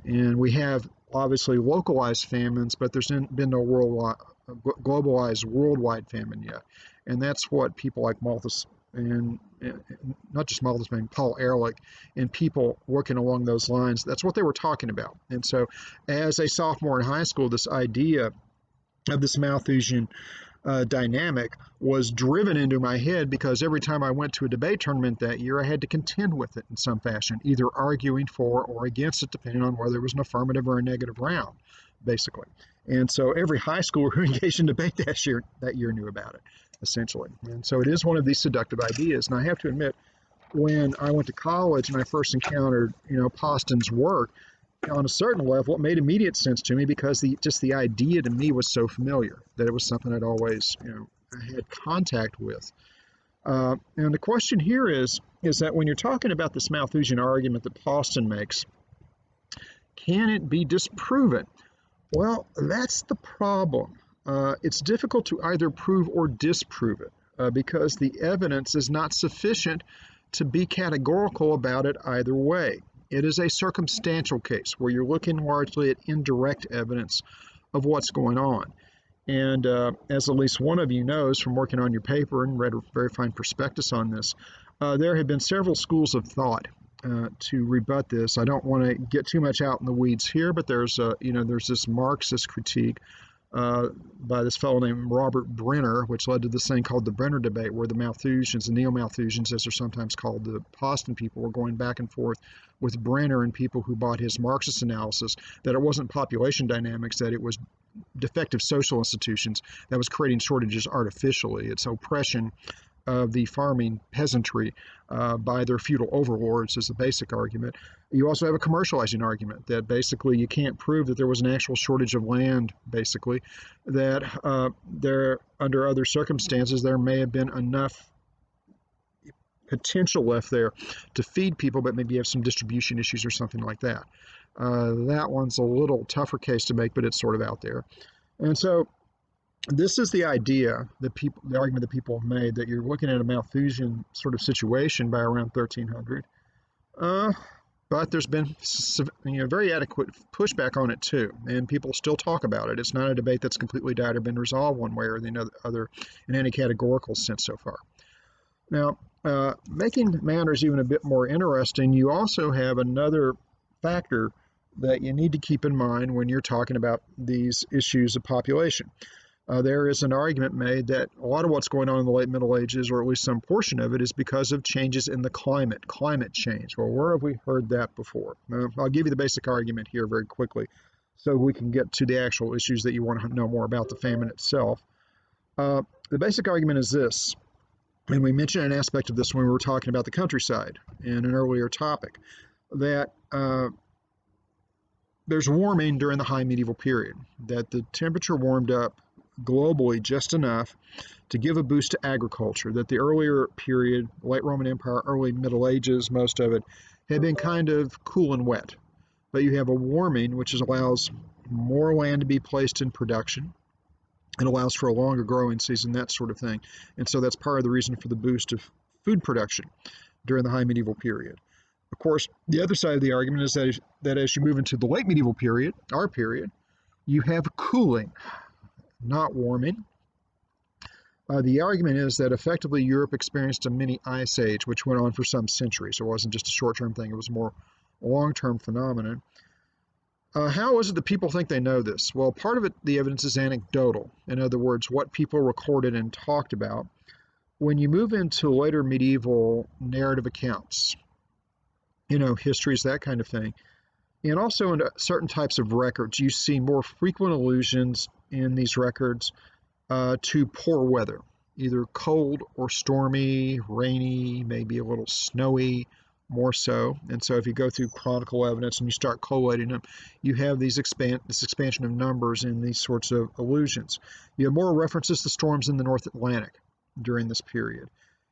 And we have obviously localized famines, but there's been no globalized worldwide famine yet. And that's what people like Malthus, and not just Malthus, but Paul Ehrlich, and people working along those lines, that's what they were talking about. And so as a sophomore in high school, this idea of this Malthusian dynamic was driven into my head, because every time I went to a debate tournament that year, I had to contend with it in some fashion, either arguing for or against it, depending on whether it was an affirmative or a negative round, basically. And so every high schooler who engaged in debate that year knew about it, essentially. And so it is one of these seductive ideas. And I have to admit, when I went to college and I first encountered, Poston's work, on a certain level, it made immediate sense to me, because the idea to me was so familiar that it was something I'd always, had contact with. And the question here is that when you're talking about this Malthusian argument that Poston makes, can it be disproven? Well, that's the problem. It's difficult to either prove or disprove it, because the evidence is not sufficient to be categorical about it either way. It is a circumstantial case where you're looking largely at indirect evidence of what's going on. And as at least one of you knows from working on your paper and read a very fine prospectus on this, there have been several schools of thought to rebut this. I don't want to get too much out in the weeds here, but there's this Marxist critique by this fellow named Robert Brenner, which led to this thing called the Brenner debate, where the Malthusians, the Neo-Malthusians, as they're sometimes called, the Poston people, were going back and forth with Brenner and people who bought his Marxist analysis, that it wasn't population dynamics, that it was defective social institutions that was creating shortages artificially. It's oppression of the farming peasantry by their feudal overlords is the basic argument. You also have a commercializing argument that basically you can't prove that there was an actual shortage of land, basically, that there, under other circumstances, there may have been enough potential left there to feed people, but maybe you have some distribution issues or something like that. That one's a little tougher case to make, but it's sort of out there. And so this is the idea that the argument that people have made, that you're looking at a Malthusian sort of situation by around 1300. But there's been very adequate pushback on it too, and people still talk about it. It's not a debate that's completely died or been resolved one way or the other in any categorical sense so far. Now, making matters even a bit more interesting, you also have another factor that you need to keep in mind when you're talking about these issues of population. There is an argument made that a lot of what's going on in the late Middle Ages, or at least some portion of it, is because of changes in the climate change. Well, where have we heard that before? I'll give you the basic argument here very quickly. so we can get to the actual issues that you want to know more about the famine itself. The basic argument is this, and we mentioned an aspect of this when we were talking about the countryside in an earlier topic, that there's warming during the high medieval period, that the temperature warmed up globally just enough to give a boost to agriculture, that the earlier period, late Roman Empire, early Middle Ages, most of it, had been kind of cool and wet. But you have a warming, which allows more land to be placed in production. It allows for a longer growing season, that sort of thing. And so that's part of the reason for the boost of food production during the high medieval period. Of course, the other side of the argument is that as you move into the late medieval period, our period, you have cooling, not warming. The argument is that effectively Europe experienced a mini ice age, which went on for some centuries. It wasn't just a short-term thing, it was more a long-term phenomenon. How is it that people think they know this? Well, part of it, the evidence is anecdotal. In other words, what people recorded and talked about. When you move into later medieval narrative accounts, histories, that kind of thing, and also in certain types of records, you see more frequent allusions in these records to poor weather, either cold or stormy, rainy, maybe a little snowy, more so. And so if you go through chronicle evidence and you start collating them, you have this expansion of numbers in these sorts of allusions. You have more references to storms in the North Atlantic during this period.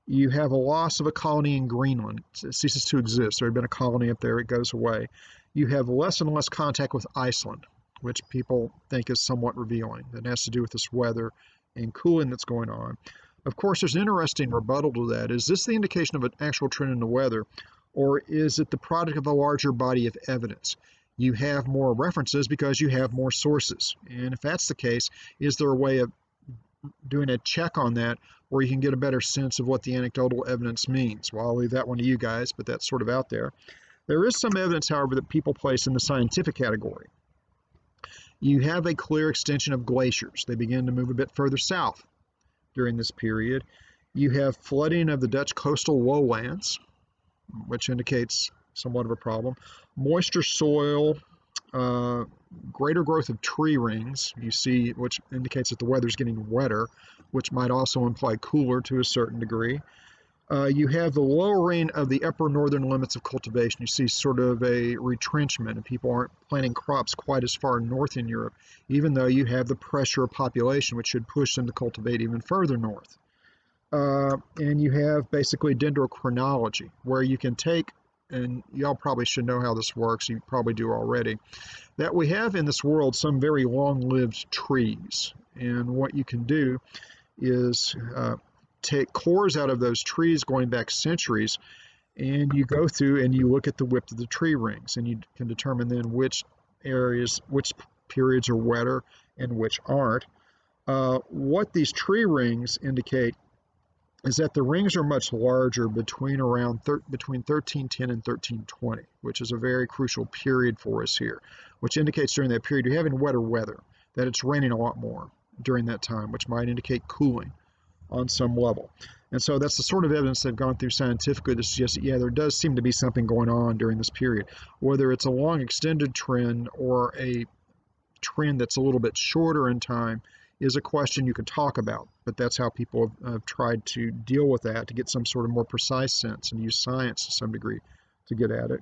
You have a loss of a colony in Greenland. It ceases to exist. There had been a colony up there. It goes away. You have less and less contact with Iceland, which people think is somewhat revealing. That has to do with this weather and cooling that's going on. Of course, there's an interesting rebuttal to that. Is this the indication of an actual trend in the weather, or is it the product of a larger body of evidence? You have more references because you have more sources. And if that's the case, is there a way of doing a check on that where you can get a better sense of what the anecdotal evidence means? Well, I'll leave that one to you guys, but that's sort of out there. There is some evidence, however, that people place in the scientific category. You have a clear extension of glaciers. They begin to move a bit further south during this period. You have flooding of the Dutch coastal lowlands, which indicates somewhat of a problem. Moisture soil, greater growth of tree rings, you see, which indicates that the weather's getting wetter, which might also imply cooler to a certain degree. You have the lowering of the upper northern limits of cultivation. You see sort of a retrenchment, and people aren't planting crops quite as far north in Europe, even though you have the pressure of population, which should push them to cultivate even further north. And you have basically dendrochronology, where you can take, and y'all probably should know how this works, you probably do already, that we have in this world some very long-lived trees. And what you can do is take cores out of those trees going back centuries, and you go through and you look at the width of the tree rings, and you can determine then which periods are wetter and which aren't. What these tree rings indicate is that the rings are much larger between 1310 and 1320, which is a very crucial period for us here, which indicates during that period you're having wetter weather, that it's raining a lot more during that time, which might indicate cooling on some level. And so that's the sort of evidence they've gone through scientifically to suggest that, yeah, there does seem to be something going on during this period. Whether it's a long extended trend or a trend that's a little bit shorter in time is a question you could talk about, but that's how people have tried to deal with that, to get some sort of more precise sense and use science to some degree to get at it.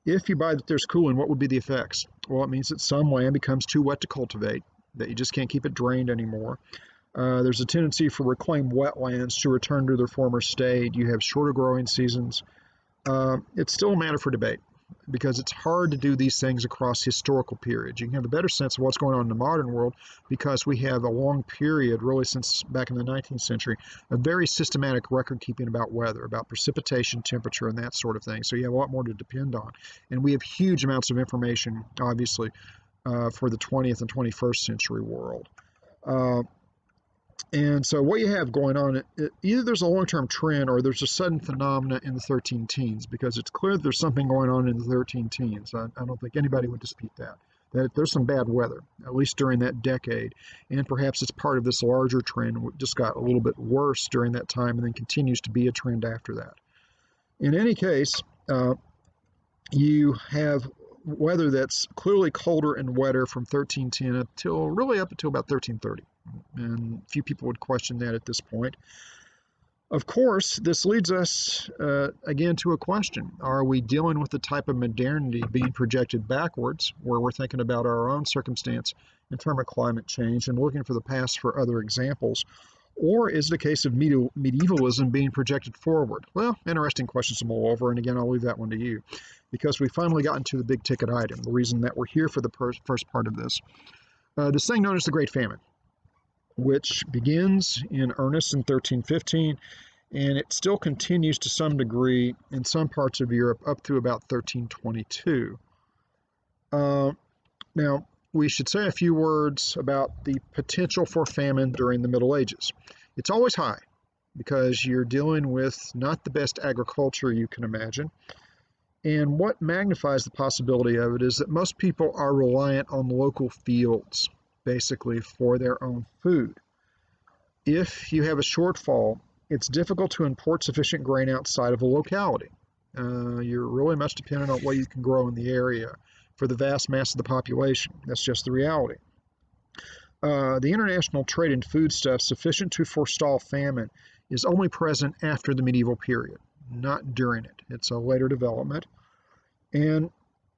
If you buy that there's cooling, what would be the effects? Well, it means that some land becomes too wet to cultivate, that you just can't keep it drained anymore. There's a tendency for reclaimed wetlands to return to their former state. You have shorter growing seasons. It's still a matter for debate, because it's hard to do these things across historical periods. You can have a better sense of what's going on in the modern world because we have a long period, really since back in the 19th century, of very systematic record keeping about weather, about precipitation, temperature, and that sort of thing. So you have a lot more to depend on. And we have huge amounts of information, obviously, for the 20th and 21st century world. And so what you have going on, either there's a long-term trend or there's a sudden phenomena in the 13 teens, because it's clear that there's something going on in the 13 teens. I don't think anybody would dispute that there's some bad weather, at least during that decade. And perhaps it's part of this larger trend, which just got a little bit worse during that time and then continues to be a trend after that. In any case, you have weather that's clearly colder and wetter from 1310 up till really up until about 1330. And few people would question that at this point. Of course, this leads us again to a question. Are we dealing with the type of modernity being projected backwards, where we're thinking about our own circumstance in terms of climate change and looking for the past for other examples? Or is it a case of medievalism being projected forward? Well, interesting questions to mull over, and again, I'll leave that one to you, because we finally gotten to the big ticket item, the reason that we're here for the first part of this. This thing known as the Great Famine, which begins in earnest in 1315, and it still continues to some degree in some parts of Europe up through about 1322. Now, we should say a few words about the potential for famine during the Middle Ages. It's always high because you're dealing with not the best agriculture you can imagine. And what magnifies the possibility of it is that most people are reliant on local fields, basically, for their own food. If you have a shortfall, it's difficult to import sufficient grain outside of a locality. You're really much dependent on what you can grow in the area for the vast mass of the population. That's just the reality. The international trade in foodstuffs sufficient to forestall famine is only present after the medieval period, not during it. It's a later development. And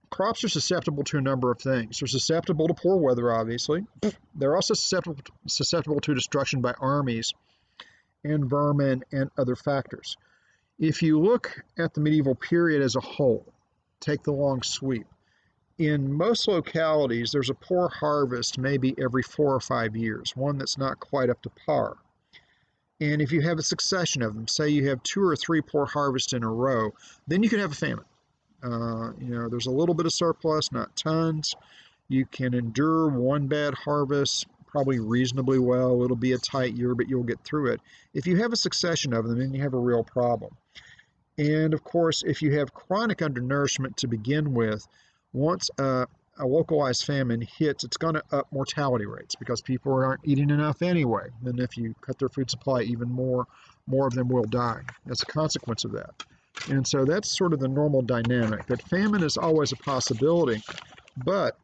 crops are susceptible to a number of things. They're susceptible to poor weather, obviously. They're also susceptible to destruction by armies and vermin and other factors. If you look at the medieval period as a whole, take the long sweep, in most localities, there's a poor harvest maybe every 4 or 5 years, one that's not quite up to par. And if you have a succession of them, say you have 2 or 3 poor harvests in a row, then you can have a famine. There's a little bit of surplus, not tons. You can endure one bad harvest probably reasonably well. It'll be a tight year, but you'll get through it. If you have a succession of them, then you have a real problem. And of course, if you have chronic undernourishment to begin with, once a localized famine hits, it's going to up mortality rates because people aren't eating enough anyway. And if you cut their food supply even more of them will die as a consequence of that. And so that's sort of the normal dynamic, that famine is always a possibility. But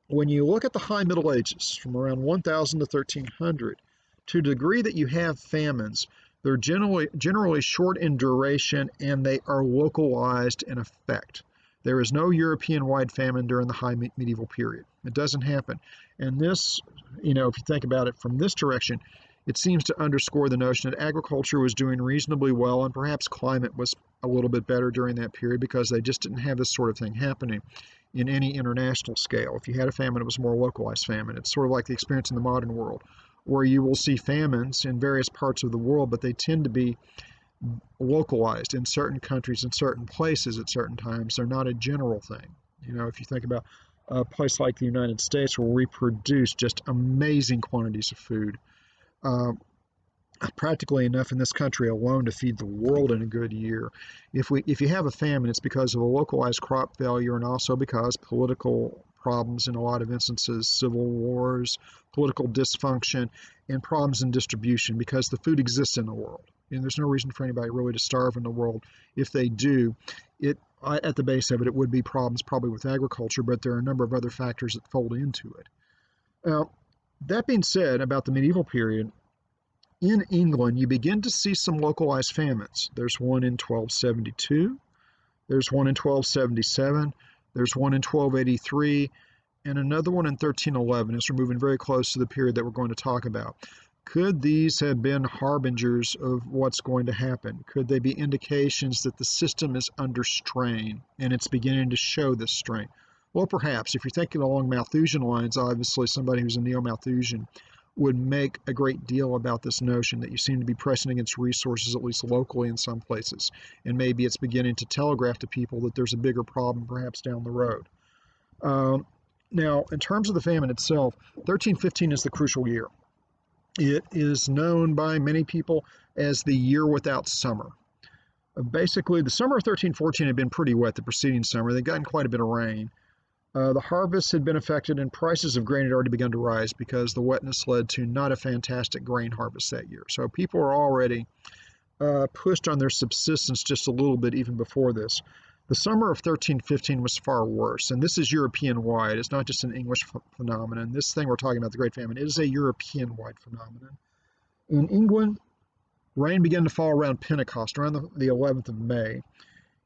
when you look at the High Middle Ages, from around 1000 to 1300, to a degree that you have famines, they're generally short in duration and they are localized in effect. There is no European-wide famine during the high medieval period. It doesn't happen. And this, if you think about it from this direction, it seems to underscore the notion that agriculture was doing reasonably well and perhaps climate was a little bit better during that period because they just didn't have this sort of thing happening in any international scale. If you had a famine, it was more localized famine. It's sort of like the experience in the modern world, where you will see famines in various parts of the world, but they tend to be localized in certain countries and certain places at certain times. They're not a general thing. If you think about a place like the United States where we produce just amazing quantities of food, practically enough in this country alone to feed the world in a good year. If you have a famine, it's because of a localized crop failure and also because political problems in a lot of instances, civil wars, political dysfunction, and problems in distribution because the food exists in the world. And there's no reason for anybody really to starve in the world. If they do, at the base of it, it would be problems probably with agriculture, but there are a number of other factors that fold into it. Now, that being said, about the medieval period, in England, you begin to see some localized famines. There's one in 1272, there's one in 1277, there's one in 1283, and another one in 1311 as we're moving very close to the period that we're going to talk about. Could these have been harbingers of what's going to happen? Could they be indications that the system is under strain and it's beginning to show this strain? Well, perhaps. If you're thinking along Malthusian lines, obviously somebody who's a neo-Malthusian would make a great deal about this notion that you seem to be pressing against resources, at least locally in some places. And maybe it's beginning to telegraph to people that there's a bigger problem perhaps down the road. Now, in terms of the famine itself, 1315 is the crucial year. It is known by many people as the year without summer. Basically, the summer of 1314 had been pretty wet the preceding summer. They'd gotten quite a bit of rain. The harvest had been affected and prices of grain had already begun to rise because the wetness led to not a fantastic grain harvest that year. So people were already pushed on their subsistence just a little bit even before this. The summer of 1315 was far worse, and this is European-wide. It's not just an English phenomenon. This thing we're talking about, the Great Famine, it is a European-wide phenomenon. In England, rain began to fall around Pentecost, around the 11th of May,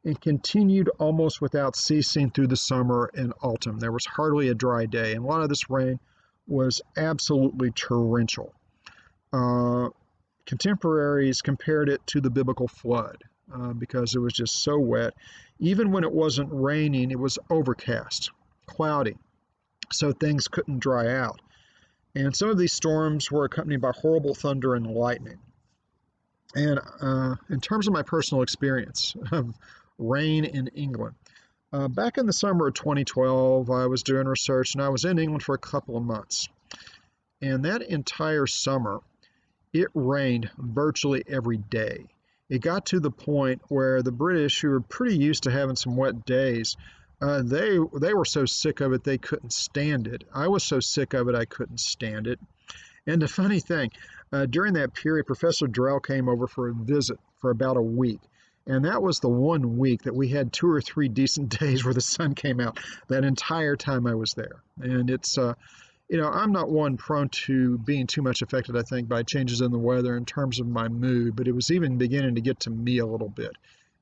and continued almost without ceasing through the summer and autumn. There was hardly a dry day, and a lot of this rain was absolutely torrential. Contemporaries compared it to the biblical flood because it was just so wet. Even when it wasn't raining, it was overcast, cloudy, so things couldn't dry out. And some of these storms were accompanied by horrible thunder and lightning. And in terms of my personal experience of rain in England, back in the summer of 2012, I was doing research and I was in England for a couple of months. And that entire summer, it rained virtually every day. It got to the point where the British, who were pretty used to having some wet days, they were so sick of it they couldn't stand it. I was so sick of it I couldn't stand it. And the funny thing, during that period, Professor Drell came over for a visit for about a week. And that was the 1 week that we had 2 or 3 decent days where the sun came out that entire time I was there. And it's, I'm not one prone to being too much affected, I think, by changes in the weather in terms of my mood, but it was even beginning to get to me a little bit.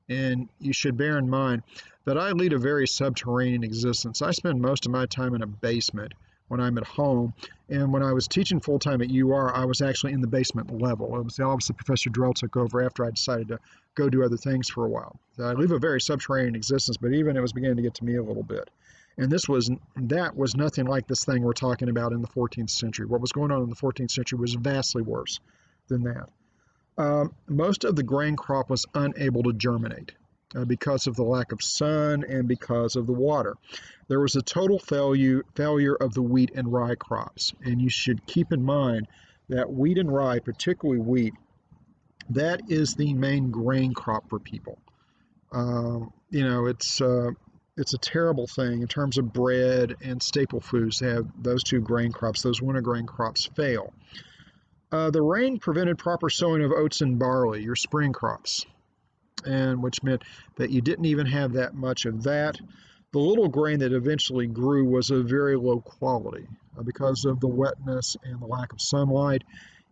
And you should bear in mind that I lead a very subterranean existence. I spend most of my time in a basement when I'm at home. And when I was teaching full-time at UR, I was actually in the basement level. It was the office that Professor Drell took over after I decided to go do other things for a while. So I live a very subterranean existence, but even it was beginning to get to me a little bit. And that was nothing like this thing we're talking about in the 14th century. What was going on in the 14th century was vastly worse than that. Most of the grain crop was unable to germinate because of the lack of sun and because of the water. There was a total failure of the wheat and rye crops. And you should keep in mind that wheat and rye, particularly wheat, that is the main grain crop for people. It's a terrible thing in terms of bread and staple foods to have those two grain crops, those winter grain crops, fail. The rain prevented proper sowing of oats and barley, your spring crops, and which meant that you didn't even have that much of that. The little grain that eventually grew was of very low quality because of the wetness and the lack of sunlight.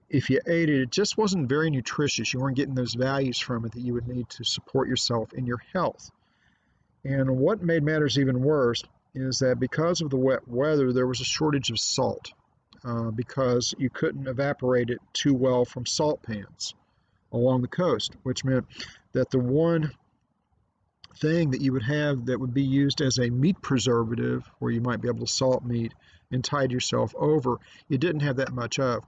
If you ate it, it just wasn't very nutritious. You weren't getting those values from it that you would need to support yourself in your health. And what made matters even worse is that because of the wet weather, there was a shortage of salt because you couldn't evaporate it too well from salt pans along the coast, which meant that the one thing that you would have that would be used as a meat preservative, where you might be able to salt meat and tide yourself over, you didn't have that much of.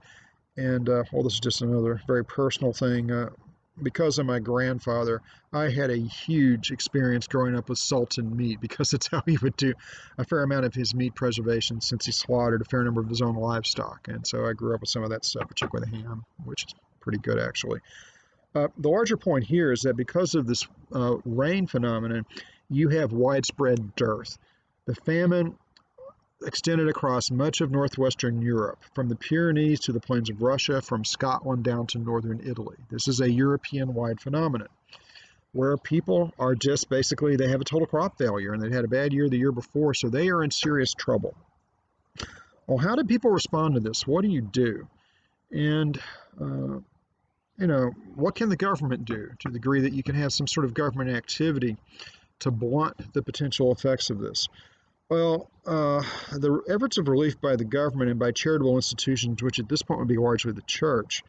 And, this is just another very personal thing. Because of my grandfather, I had a huge experience growing up with salted meat because it's how he would do a fair amount of his meat preservation since he slaughtered a fair number of his own livestock. And so I grew up with some of that stuff, particularly the ham, which is pretty good actually. The larger point here is that because of this rain phenomenon, you have widespread dearth. The famine extended across much of northwestern Europe, from the Pyrenees to the plains of Russia, from Scotland down to northern Italy. This is a European-wide phenomenon where people are just basically, they have a total crop failure and they had a bad year the year before, so they are in serious trouble. Well, how do people respond to this? What do you do? And, what can the government do to the degree that you can have some sort of government activity to blunt the potential effects of this? Well, the efforts of relief by the government and by charitable institutions, which at this point would be largely the church,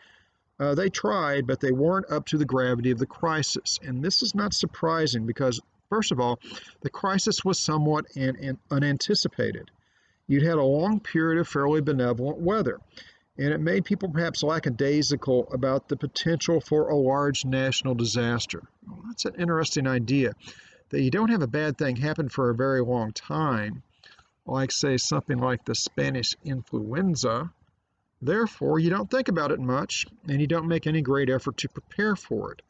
they tried, but they weren't up to the gravity of the crisis. And this is not surprising because, first of all, the crisis was somewhat unanticipated. You'd had a long period of fairly benevolent weather, and it made people perhaps lackadaisical about the potential for a large national disaster. Well, that's an interesting idea, that you don't have a bad thing happen for a very long time, like, say, something like the Spanish influenza. Therefore, you don't think about it much, and you don't make any great effort to prepare for it.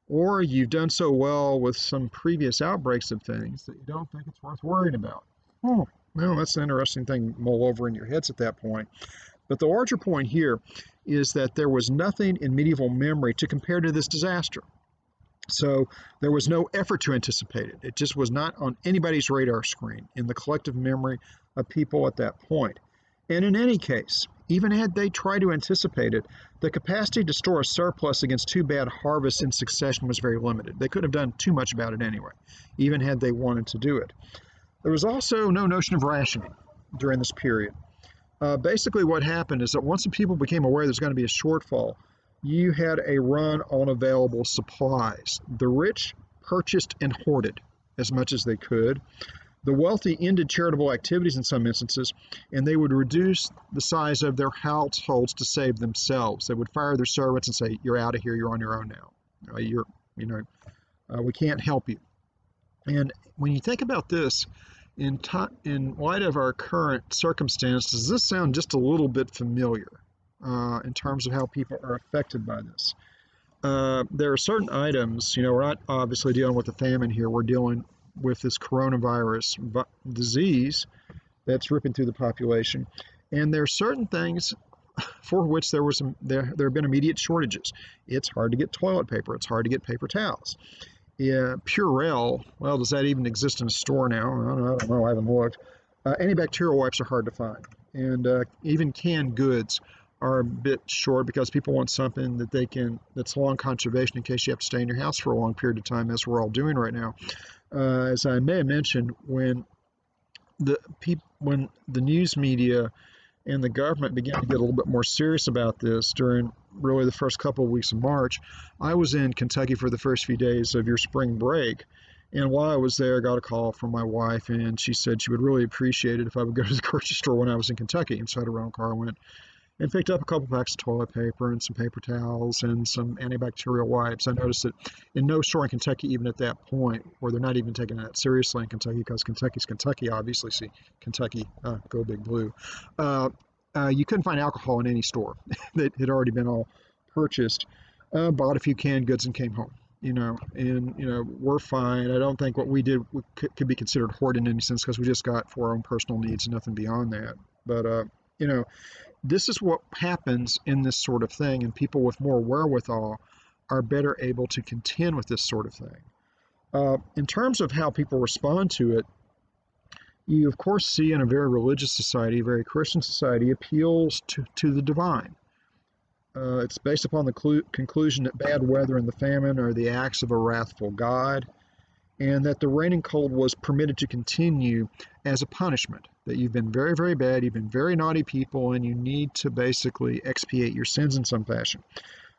Or you've done so well with some previous outbreaks of things that you don't think it's worth worrying about. Well, that's an interesting thing to mull over in your heads at that point. But the larger point here is that there was nothing in medieval memory to compare to this disaster. So there was no effort to anticipate it. It just was not on anybody's radar screen in the collective memory of people at that point. And in any case, even had they tried to anticipate it, the capacity to store a surplus against two bad harvests in succession was very limited. They couldn't have done too much about it anyway, even had they wanted to do it. There was also no notion of rationing during this period. Basically, what happened is that once the people became aware there's going to be a shortfall, you had a run on available supplies. The rich purchased and hoarded as much as they could. The wealthy ended charitable activities in some instances, and they would reduce the size of their households to save themselves. They would fire their servants and say, "You're out of here. You're on your own now. You're, you know, we can't help you." And when you think about this, in light of our current circumstances, does this sound just a little bit familiar in terms of how people are affected by this? There are certain items, we're not obviously dealing with the famine here, we're dealing with this coronavirus disease that's ripping through the population. And there are certain things for which there have been immediate shortages. It's hard to get toilet paper, it's hard to get paper towels. Yeah, Purell, well, does that even exist in a store now? I don't know, I haven't looked. Antibacterial wipes are hard to find. And even canned goods are a bit short because people want something that's long conservation in case you have to stay in your house for a long period of time, as we're all doing right now. As I may have mentioned, when the news media and the government began to get a little bit more serious about this during really the first couple of weeks of March, I was in Kentucky for the first few days of your spring break. And while I was there, I got a call from my wife, and she said she would really appreciate it if I would go to the grocery store when I was in Kentucky. And so I had a rental car, went and picked up a couple packs of toilet paper and some paper towels and some antibacterial wipes. I noticed that in no store in Kentucky, even at that point, where they're not even taking that seriously in Kentucky, because Kentucky's Kentucky, obviously, see, Kentucky, go Big Blue. You couldn't find alcohol in any store that had already been all purchased. Bought a few canned goods and came home. We're fine. I don't think what we did could be considered hoard in any sense, because we just got for our own personal needs and nothing beyond that. But, this is what happens in this sort of thing, and people with more wherewithal are better able to contend with this sort of thing. In terms of how people respond to it, you of course see in a very religious society, a very Christian society, appeals to the divine. It's based upon the conclusion that bad weather and the famine are the acts of a wrathful God, and that the rain and cold was permitted to continue as a punishment, that you've been very, very bad, you've been very naughty people, and you need to basically expiate your sins in some fashion.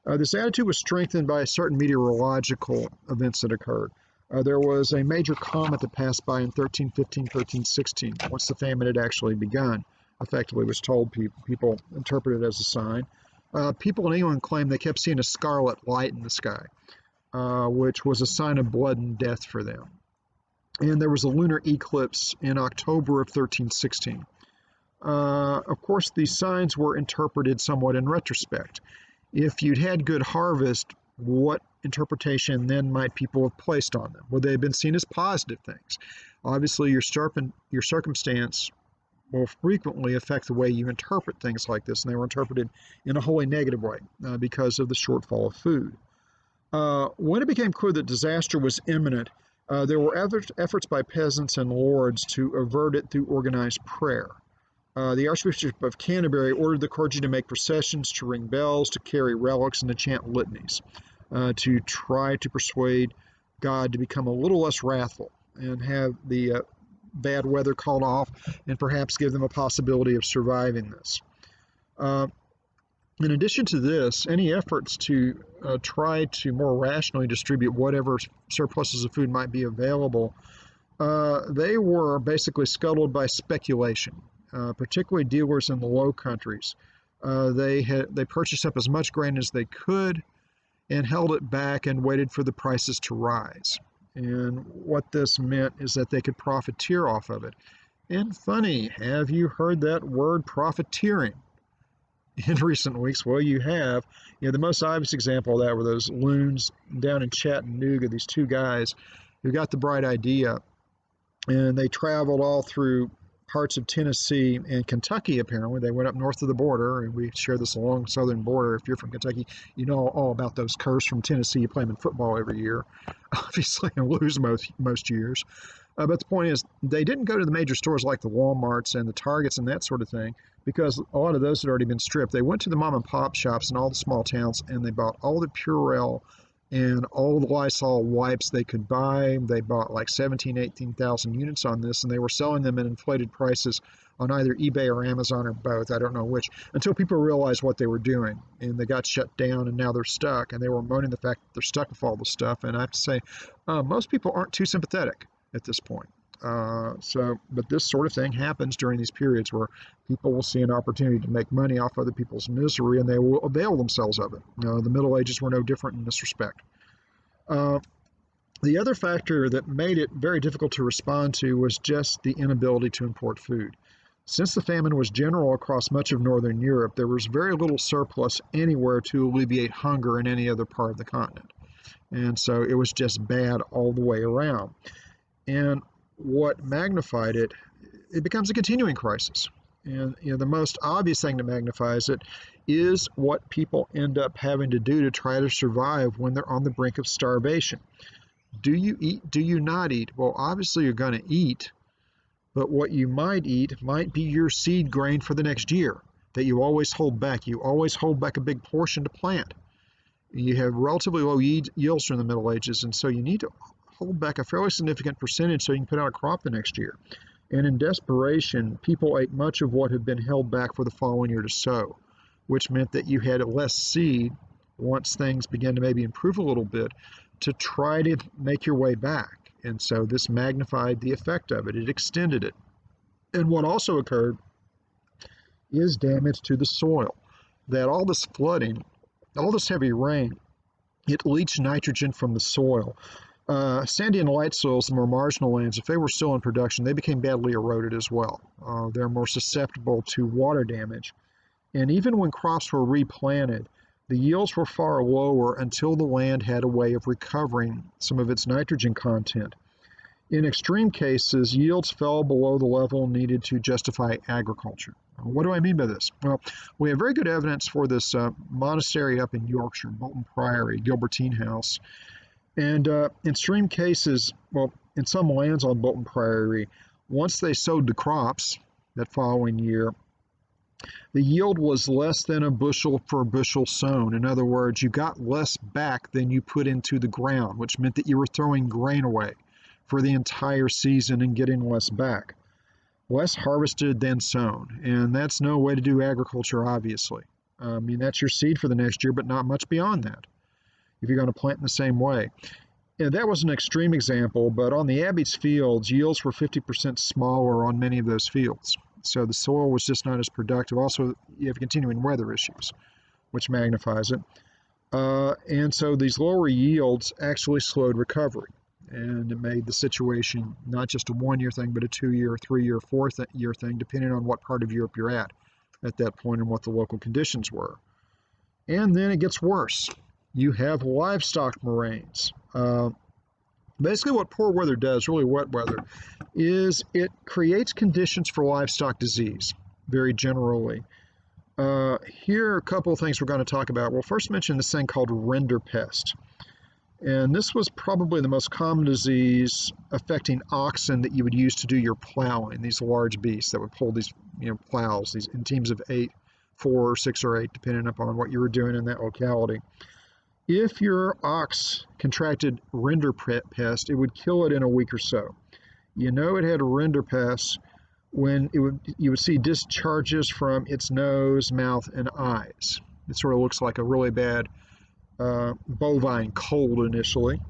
This attitude was strengthened by certain meteorological events that occurred. There was a major comet that passed by in 1315, 1316, once the famine had actually begun. Effectively was told people interpreted it as a sign. People in England claimed they kept seeing a scarlet light in the sky, which was a sign of blood and death for them. And there was a lunar eclipse in October of 1316. Of course, these signs were interpreted somewhat in retrospect. If you'd had good harvest, what interpretation then might people have placed on them? Would they have been seen as positive things? Obviously, your circumstance will frequently affect the way you interpret things like this, and they were interpreted in a wholly negative way because of the shortfall of food. When it became clear that disaster was imminent, there were efforts by peasants and lords to avert it through organized prayer. The Archbishop of Canterbury ordered the clergy to make processions, to ring bells, to carry relics, and to chant litanies, to try to persuade God to become a little less wrathful and have the bad weather called off, and perhaps give them a possibility of surviving this. In addition to this, any efforts to try to more rationally distribute whatever surpluses of food might be available, they were basically scuttled by speculation, particularly dealers in the Low Countries. They purchased up as much grain as they could and held it back and waited for the prices to rise. And what this meant is that they could profiteer off of it. And funny, have you heard that word, profiteering, in recent weeks? Well, you have. The most obvious example of that were those loons down in Chattanooga, these two guys who got the bright idea, and they traveled all through parts of Tennessee and Kentucky, apparently. They went up north of the border, and we share this long southern border. If you're from Kentucky, you know all about those curves from Tennessee. You play them in football every year, obviously, and lose most years. But the point is, they didn't go to the major stores like the Walmarts and the Targets and that sort of thing, because a lot of those had already been stripped. They went to the mom and pop shops in all the small towns, and they bought all the Purell and all the Lysol wipes they could buy. They bought like 17, 18,000 units on this, and they were selling them at inflated prices on either eBay or Amazon or both. I don't know which, until people realized what they were doing, and they got shut down, and now they're stuck, and they were moaning the fact that they're stuck with all the stuff. And I have to say, most people aren't too sympathetic at this point. But this sort of thing happens during these periods where people will see an opportunity to make money off other people's misery, and they will avail themselves of it. The Middle Ages were no different in this respect. Uh, the other factor that made it very difficult to respond to was just the inability to import food. Since the famine was general across much of Northern Europe, there was very little surplus anywhere to alleviate hunger in any other part of the continent. And so it was just bad all the way around. And what magnified it, it becomes a continuing crisis. And the most obvious thing that magnifies it is what people end up having to do to try to survive when they're on the brink of starvation. Do you eat? Do you not eat? Well, obviously you're going to eat, but what you might eat might be your seed grain for the next year that you always hold back. You always hold back a big portion to plant. You have relatively low yields from the Middle Ages, and so you need to hold back a fairly significant percentage so you can put out a crop the next year. And in desperation, people ate much of what had been held back for the following year to sow, which meant that you had less seed once things began to maybe improve a little bit to try to make your way back. And so this magnified the effect of it. It extended it. And what also occurred is damage to the soil. That all this flooding, all this heavy rain, it leached nitrogen from the soil. Sandy and light soils, the more marginal lands, if they were still in production, they became badly eroded as well. They're more susceptible to water damage. And even when crops were replanted, the yields were far lower until the land had a way of recovering some of its nitrogen content. In extreme cases, yields fell below the level needed to justify agriculture. What do I mean by this? Well, we have very good evidence for this monastery up in Yorkshire, Bolton Priory, Gilbertine House. And in extreme cases, well, in some lands on Bolton Priory, once they sowed the crops that following year, the yield was less than a bushel per bushel sown. In other words, you got less back than you put into the ground, which meant that you were throwing grain away for the entire season and getting less back. Less harvested than sown. And that's no way to do agriculture, obviously. I mean, that's your seed for the next year, but not much beyond that if you're going to plant in the same way. And that was an extreme example, but on the Abbey's fields, yields were 50% smaller on many of those fields. So the soil was just not as productive. Also, you have continuing weather issues, which magnifies it. And so these lower yields actually slowed recovery. And it made the situation not just a 1 year thing, but a 2 year, 3 year, 4 year thing, depending on what part of Europe you're at that point and what the local conditions were. And then it gets worse. You have livestock moraines. Basically what poor weather does, really wet weather, is it creates conditions for livestock disease, very generally. Here are a couple of things we're going to talk about. We'll first mention this thing called rinderpest. And this was probably the most common disease affecting oxen that you would use to do your plowing, these large beasts that would pull these plows, these in teams of 8, 4 or 6 or 8, depending upon what you were doing in that locality. If your ox contracted rinderpest, it would kill it in a week or so. You know it had a rinderpest when you would see discharges from its nose, mouth, and eyes. It sort of looks like a really bad bovine cold initially.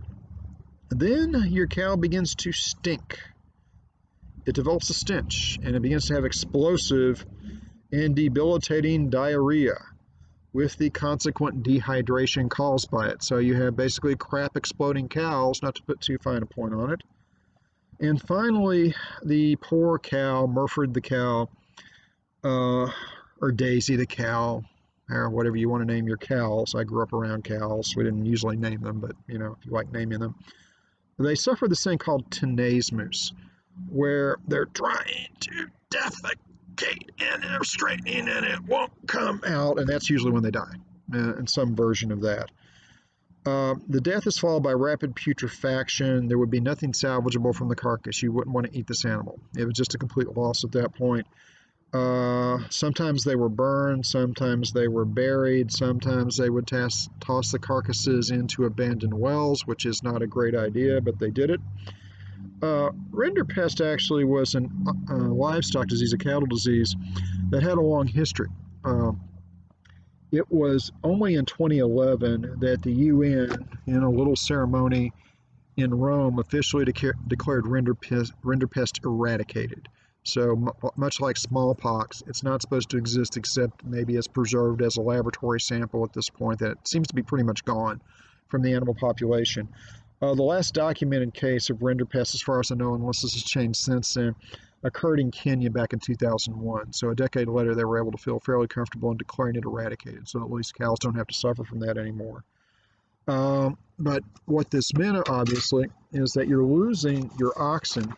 Then your cow begins to stink. It develops a stench, and it begins to have explosive and debilitating diarrhea, with the consequent dehydration caused by it. So you have basically crap exploding cows, not to put too fine a point on it. And finally, the poor cow, Murford the cow, or Daisy the cow, or whatever you want to name your cows. I grew up around cows. We didn't usually name them, but if you like naming them. They suffer this thing called tenesmus, where they're trying to defecate and they're straightening and it won't come out, and that's usually when they die, in some version of that. The death is followed by rapid putrefaction. There would be nothing salvageable from the carcass. You wouldn't want to eat this animal. It was just a complete loss at that point. Sometimes they were burned, sometimes they were buried, sometimes they would toss the carcasses into abandoned wells, which is not a great idea, but they did it. Rinderpest actually was a livestock disease, a cattle disease, that had a long history. It was only in 2011 that the UN, in a little ceremony in Rome, officially declared rinderpest eradicated. So much like smallpox, it's not supposed to exist except maybe it's preserved as a laboratory sample at this point. That seems to be pretty much gone from the animal population. The last documented case of rinderpest, as far as I know, unless this has changed since then, occurred in Kenya back in 2001. So a decade later, they were able to feel fairly comfortable in declaring it eradicated. So at least cows don't have to suffer from that anymore. But what this meant, obviously, is that you're losing your oxen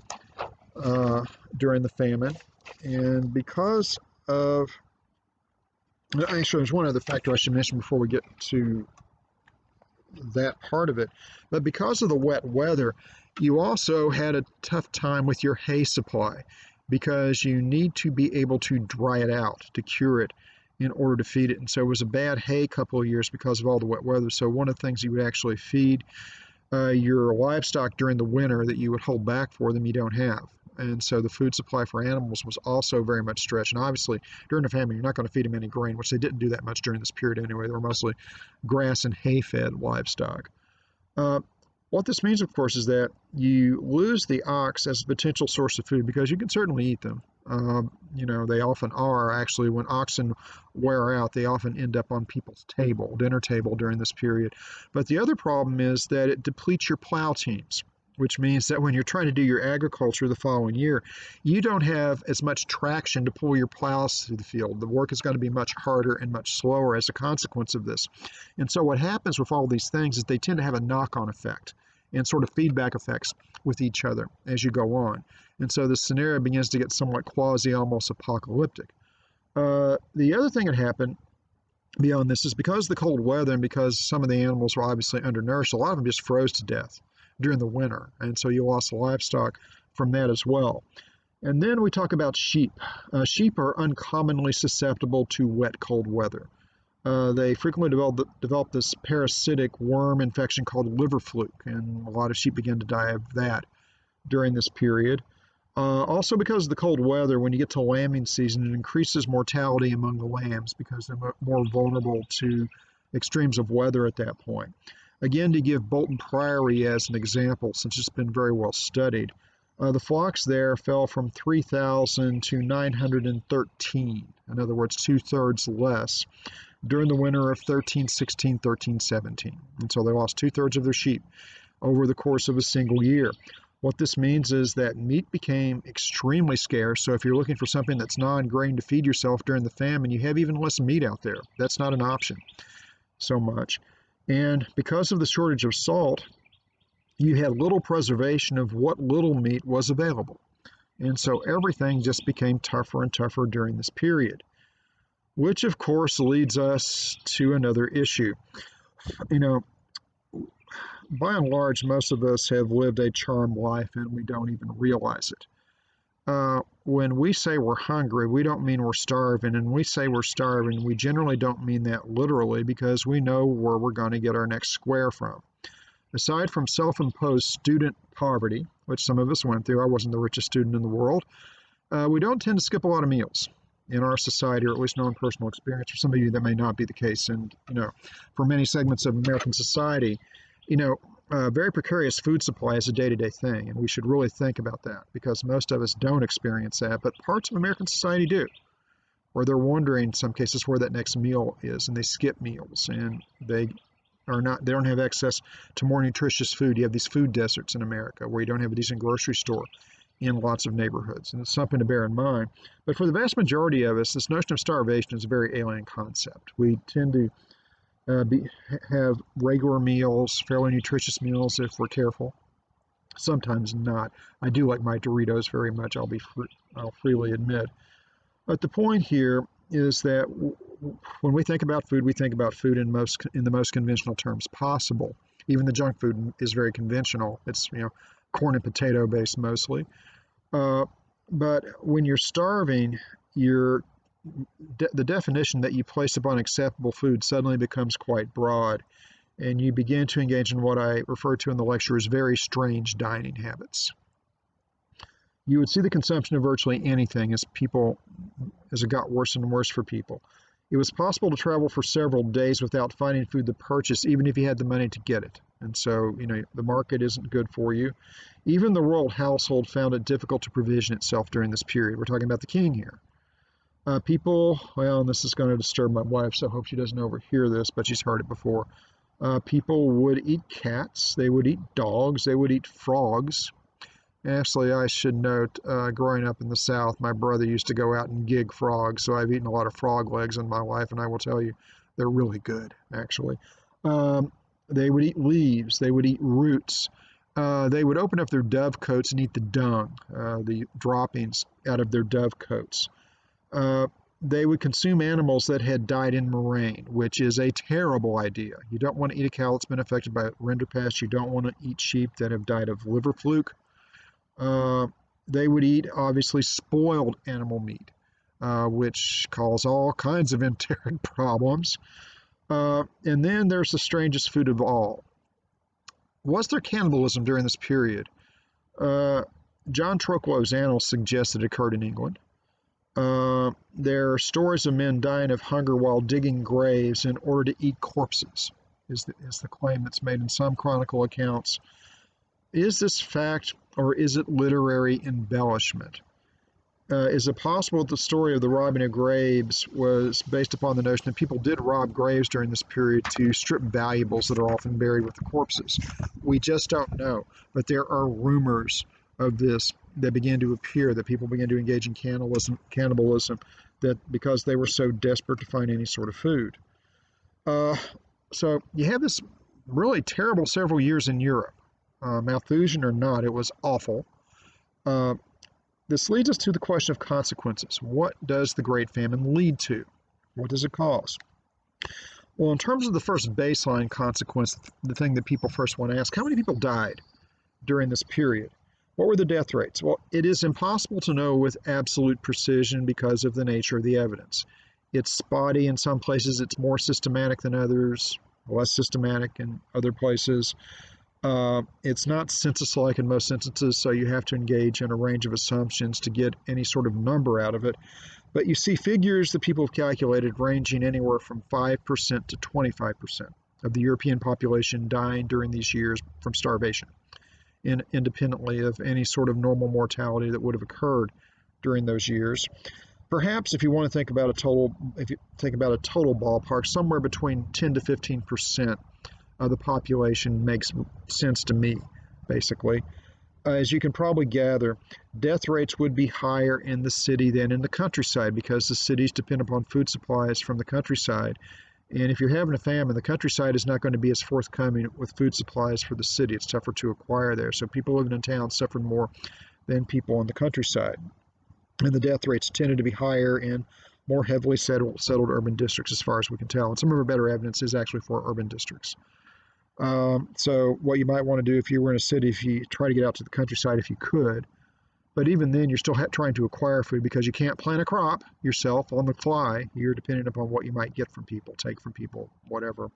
during the famine. And because of, actually, there's one other factor I should mention before we get to that part of it. But because of the wet weather, you also had a tough time with your hay supply because you need to be able to dry it out to cure it in order to feed it. And so it was a bad hay couple of years because of all the wet weather. So one of the things you would actually feed your livestock during the winter that you would hold back for them, you don't have. And so the food supply for animals was also very much stretched. And obviously, during the famine, you're not going to feed them any grain, which they didn't do that much during this period anyway. They were mostly grass and hay-fed livestock. What this means, of course, is that you lose the ox as a potential source of food because you can certainly eat them. They often are. Actually, when oxen wear out, they often end up on people's dinner table during this period. But the other problem is that it depletes your plow teams, which means that when you're trying to do your agriculture the following year, you don't have as much traction to pull your plows through the field. The work is going to be much harder and much slower as a consequence of this. And so what happens with all these things is they tend to have a knock-on effect and sort of feedback effects with each other as you go on. And so the scenario begins to get somewhat almost apocalyptic. The other thing that happened beyond this is because of the cold weather and because some of the animals were obviously undernourished, a lot of them just froze to death during the winter. And so you lost livestock from that as well. And then we talk about sheep. Sheep are uncommonly susceptible to wet, cold weather. They frequently develop this parasitic worm infection called liver fluke, and a lot of sheep begin to die of that during this period. Also, because of the cold weather, when you get to lambing season, it increases mortality among the lambs because they're more vulnerable to extremes of weather at that point. Again, to give Bolton Priory as an example, since it's been very well studied, the flocks there fell from 3,000 to 913, in other words, 2/3 less, during the winter of 1316, 1317. And so they lost 2/3 of their sheep over the course of a single year. What this means is that meat became extremely scarce. So if you're looking for something that's non-grain to feed yourself during the famine, you have even less meat out there. That's not an option so much. And because of the shortage of salt, you had little preservation of what little meat was available. And so everything just became tougher and tougher during this period, which of course leads us to another issue. By and large, most of us have lived a charmed life and we don't even realize it. When we say we're hungry, we don't mean we're starving. And when we say we're starving, we generally don't mean that literally because we know where we're going to get our next square from. Aside from self-imposed student poverty, which some of us went through, I wasn't the richest student in the world, we don't tend to skip a lot of meals in our society, or at least know in personal experience. For some of you, that may not be the case. And, for many segments of American society, very precarious food supply is a day-to-day thing, and we should really think about that because most of us don't experience that, but parts of American society do, where they're wondering in some cases where that next meal is, and they skip meals, and they don't have access to more nutritious food. You have these food deserts in America where you don't have a decent grocery store in lots of neighborhoods, and it's something to bear in mind. But for the vast majority of us, this notion of starvation is a very alien concept. We tend to have regular meals, fairly nutritious meals if we're careful. sometimes not. I do like my Doritos very much, I'll freely admit. But the point here is that when we think about food in the most conventional terms possible. Even the junk food is very conventional. It's corn and potato based mostly. Uh, but when you're starving, the definition that you place upon acceptable food suddenly becomes quite broad, and you begin to engage in what I refer to in the lecture as very strange dining habits. You would see the consumption of virtually anything as it got worse and worse for people. It was possible to travel for several days without finding food to purchase, even if you had the money to get it. And so, the market isn't good for you. Even the royal household found it difficult to provision itself during this period. We're talking about the king here. And this is going to disturb my wife, so I hope she doesn't overhear this, but she's heard it before. People would eat cats, they would eat dogs, they would eat frogs. Actually, I should note, growing up in the South, my brother used to go out and gig frogs, so I've eaten a lot of frog legs in my life, and I will tell you, they're really good, actually. They would eat leaves, they would eat roots, they would open up their dove coats and eat the dung, the droppings out of their dove coats. They would consume animals that had died in murrain, which is a terrible idea. You don't want to eat a cow that's been affected by rinderpest. You don't want to eat sheep that have died of liver fluke. They would eat, obviously, spoiled animal meat, which cause all kinds of enteric problems. And then there's the strangest food of all. Was there cannibalism during this period? John Troclow's Annals suggests it occurred in England. There are stories of men dying of hunger while digging graves in order to eat corpses, is the claim that's made in some chronicle accounts. Is this fact, or is it literary embellishment? Is it possible that the story of the robbing of graves was based upon the notion that people did rob graves during this period to strip valuables that are often buried with the corpses? We just don't know, but there are rumors of this that began to appear, that people began to engage in cannibalism, that because they were so desperate to find any sort of food. So you have this really terrible several years in Europe. Malthusian or not, it was awful. This leads us to the question of consequences. What does the Great Famine lead to? What does it cause? Well, in terms of the first baseline consequence, the thing that people first want to ask, how many people died during this period? What were the death rates? Well, it is impossible to know with absolute precision because of the nature of the evidence. It's spotty in some places, it's more systematic than others, less systematic in other places. It's not census-like in most instances, so you have to engage in a range of assumptions to get any sort of number out of it. But you see figures that people have calculated ranging anywhere from 5% to 25% of the European population dying during these years from starvation, independently of any sort of normal mortality that would have occurred during those years. Perhaps if you want to think about a total ballpark, somewhere between 10 to 15% of the population makes sense to me, basically. As you can probably gather, death rates would be higher in the city than in the countryside because the cities depend upon food supplies from the countryside. And if you're having a famine, the countryside is not going to be as forthcoming with food supplies for the city. It's tougher to acquire there. So people living in town suffered more than people in the countryside. And the death rates tended to be higher in more heavily settled urban districts, as far as we can tell. And some of our better evidence is actually for urban districts. So what you might want to do if you were in a city, if you try to get out to the countryside if you could, but even then you're still trying to acquire food because you can't plant a crop yourself on the fly. You're dependent upon what you might get from people, take from people, whatever.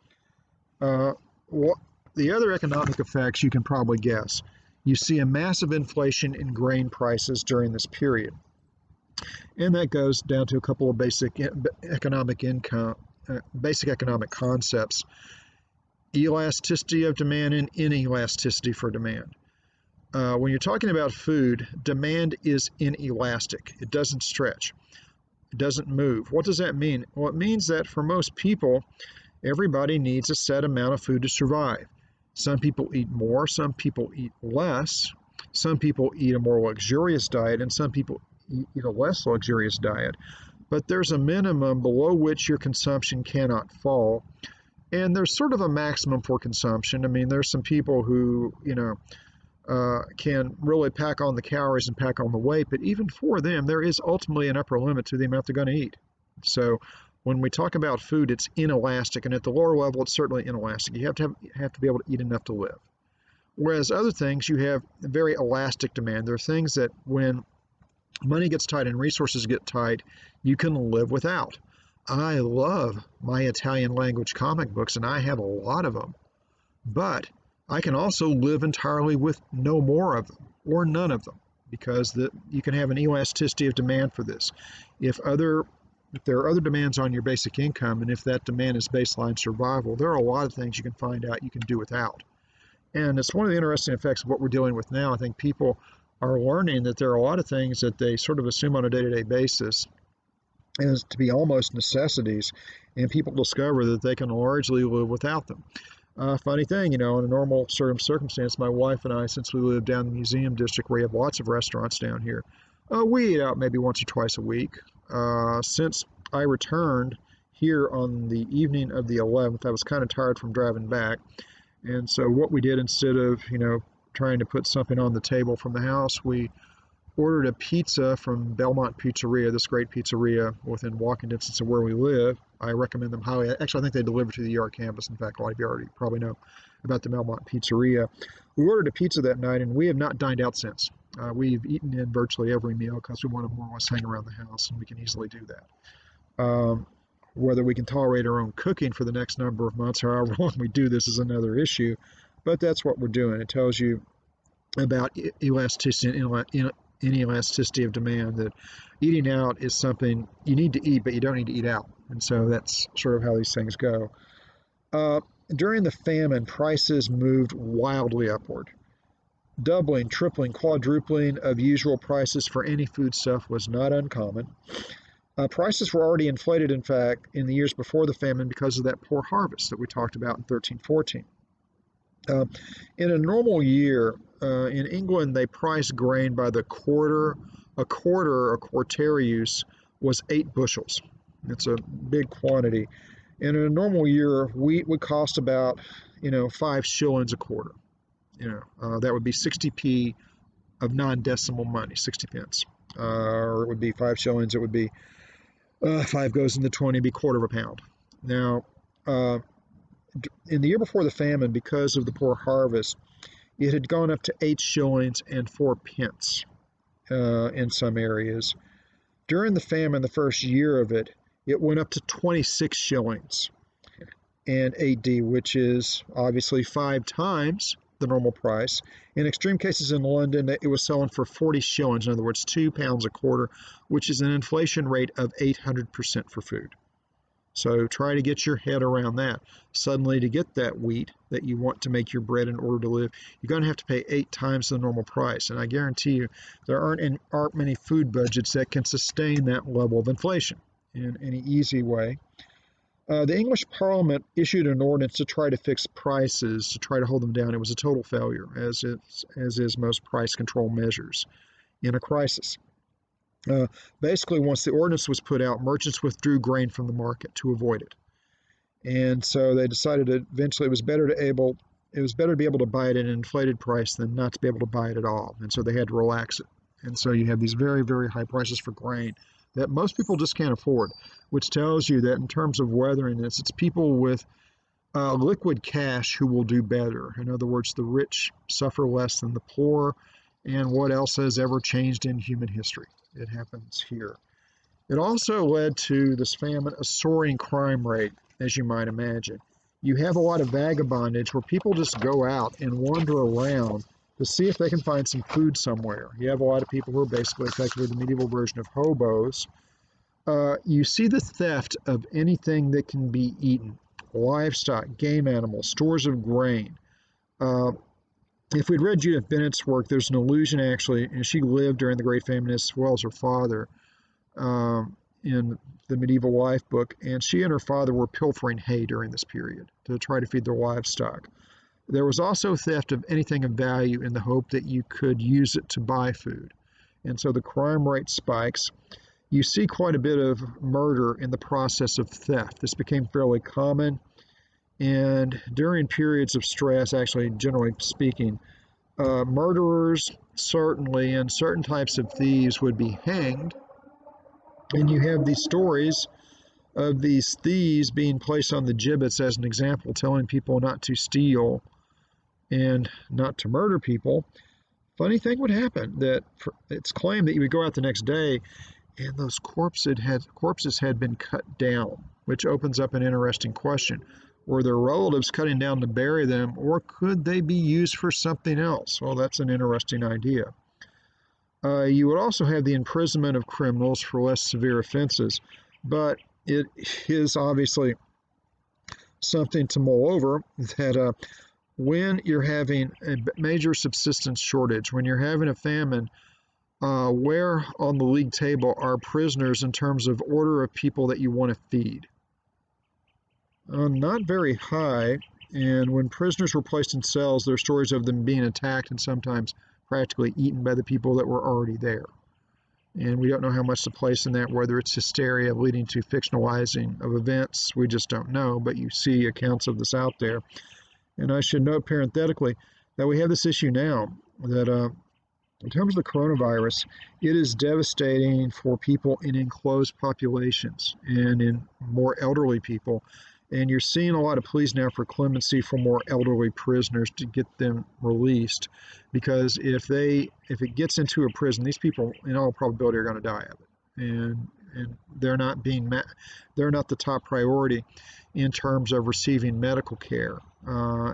The other economic effects you can probably guess. You see a massive inflation in grain prices during this period. And that goes down to a couple of basic economic concepts. Elasticity of demand and inelasticity for demand. When you're talking about food, demand is inelastic. It doesn't stretch. It doesn't move. What does that mean? Well, it means that for most people, everybody needs a set amount of food to survive. Some people eat more, some people eat less, some people eat a more luxurious diet, and some people eat a less luxurious diet. But there's a minimum below which your consumption cannot fall. And there's sort of a maximum for consumption. I mean, there's some people who, can really pack on the calories and pack on the weight, but even for them, there is ultimately an upper limit to the amount they're going to eat. So when we talk about food, it's inelastic, and at the lower level, it's certainly inelastic. You have to be able to eat enough to live. Whereas other things, you have very elastic demand. There are things that when money gets tight and resources get tight, you can live without. I love my Italian language comic books, and I have a lot of them. But I can also live entirely with no more of them or none of them, because you can have an elasticity of demand for this. If there are other demands on your basic income, and if that demand is baseline survival, there are a lot of things you can find out you can do without. And it's one of the interesting effects of what we're dealing with now. I think people are learning that there are a lot of things that they sort of assume on a day-to-day basis as to be almost necessities, and people discover that they can largely live without them. Funny thing, in a normal circumstance, my wife and I, since we live down in the museum district where we have lots of restaurants down here, we eat out maybe once or twice a week. Since I returned here on the evening of the 11th, I was kind of tired from driving back. And so what we did, instead of, trying to put something on the table from the house, we ordered a pizza from Belmont Pizzeria, this great pizzeria within walking distance of where we live. I recommend them highly. Actually, I think they deliver to the Yard campus. In fact, a lot of you already probably know about the Belmont Pizzeria. We ordered a pizza that night, and we have not dined out since. We've eaten in virtually every meal because we want to more or less hang around the house, and we can easily do that. Whether we can tolerate our own cooking for the next number of months, however long we do this, is another issue. But that's what we're doing. It tells you about elasticity and inelasticity of demand, that eating out is something you need to eat, but you don't need to eat out. And so that's sort of how these things go. During the famine, prices moved wildly upward. Doubling, tripling, quadrupling of usual prices for any foodstuff was not uncommon. Prices were already inflated, in fact, in the years before the famine because of that poor harvest that we talked about in 1314. In a normal year, in England, they price grain by the quarter. A quartarius, was 8 bushels. It's a big quantity. And in a normal year, wheat would cost about, 5 shillings a quarter. That would be 60p of non-decimal money, 60 pence. Or it would be 5 shillings. It would be 5 goes into 20, it'd be quarter of a pound. Now, in the year before the famine, because of the poor harvest, it had gone up to 8 shillings and 4 pence in some areas. During the famine, the first year of it, it went up to 26 shillings and 8d, which is obviously 5 times the normal price. In extreme cases in London, it was selling for 40 shillings, in other words, £2 a quarter, which is an inflation rate of 800% for food. So try to get your head around that. Suddenly, to get that wheat that you want to make your bread in order to live, you're going to have to pay 8 times the normal price. And I guarantee you, there aren't many food budgets that can sustain that level of inflation in any easy way. The English Parliament issued an ordinance to try to fix prices, to try to hold them down. It was a total failure, as is most price control measures in a crisis. Basically, once the ordinance was put out, merchants withdrew grain from the market to avoid it. And so they decided that eventually it was better to be able to buy it at an inflated price than not to be able to buy it at all. And so they had to relax it. And so you have these very, very high prices for grain that most people just can't afford, which tells you that in terms of weathering this, it's people with liquid cash who will do better. In other words, the rich suffer less than the poor. And what else has ever changed in human history? It happens here. It also led to this famine, a soaring crime rate, as you might imagine. You have a lot of vagabondage where people just go out and wander around to see if they can find some food somewhere. You have a lot of people who are basically effectively the medieval version of hobos. You see the theft of anything that can be eaten: livestock, game animals, stores of grain. If we'd read Judith Bennett's work, there's an allusion actually, and she lived during the Great Famine as well as her father in the Medieval Life book, and she and her father were pilfering hay during this period to try to feed their livestock. There was also theft of anything of value in the hope that you could use it to buy food. And so the crime rate spikes. You see quite a bit of murder in the process of theft. This became fairly common. And during periods of stress, actually, generally speaking, Murderers, certainly, and certain types of thieves would be hanged. And you have these stories of these thieves being placed on the gibbets as an example, telling people not to steal and not to murder people. Funny thing would happen that it's claimed that you would go out the next day and those corpses had been cut down, which opens up an interesting question. Were their relatives cutting down to bury them, or could they be used for something else? Well, that's an interesting idea. You would also have the imprisonment of criminals for less severe offenses, but it is obviously something to mull over that when you're having a major subsistence shortage, when you're having a famine, where on the league table are prisoners in terms of order of people that you want to feed? Not very high, and when prisoners were placed in cells, there are stories of them being attacked and sometimes practically eaten by the people that were already there. And we don't know how much to place in that, whether it's hysteria leading to fictionalizing of events, we just don't know, but you see accounts of this out there. And I should note parenthetically that we have this issue now that in terms of the coronavirus, it is devastating for people in enclosed populations and in more elderly people. And you're seeing a lot of pleas now for clemency for more elderly prisoners to get them released, because if it gets into a prison, these people in all probability are going to die of it, and they're not the top priority in terms of receiving medical care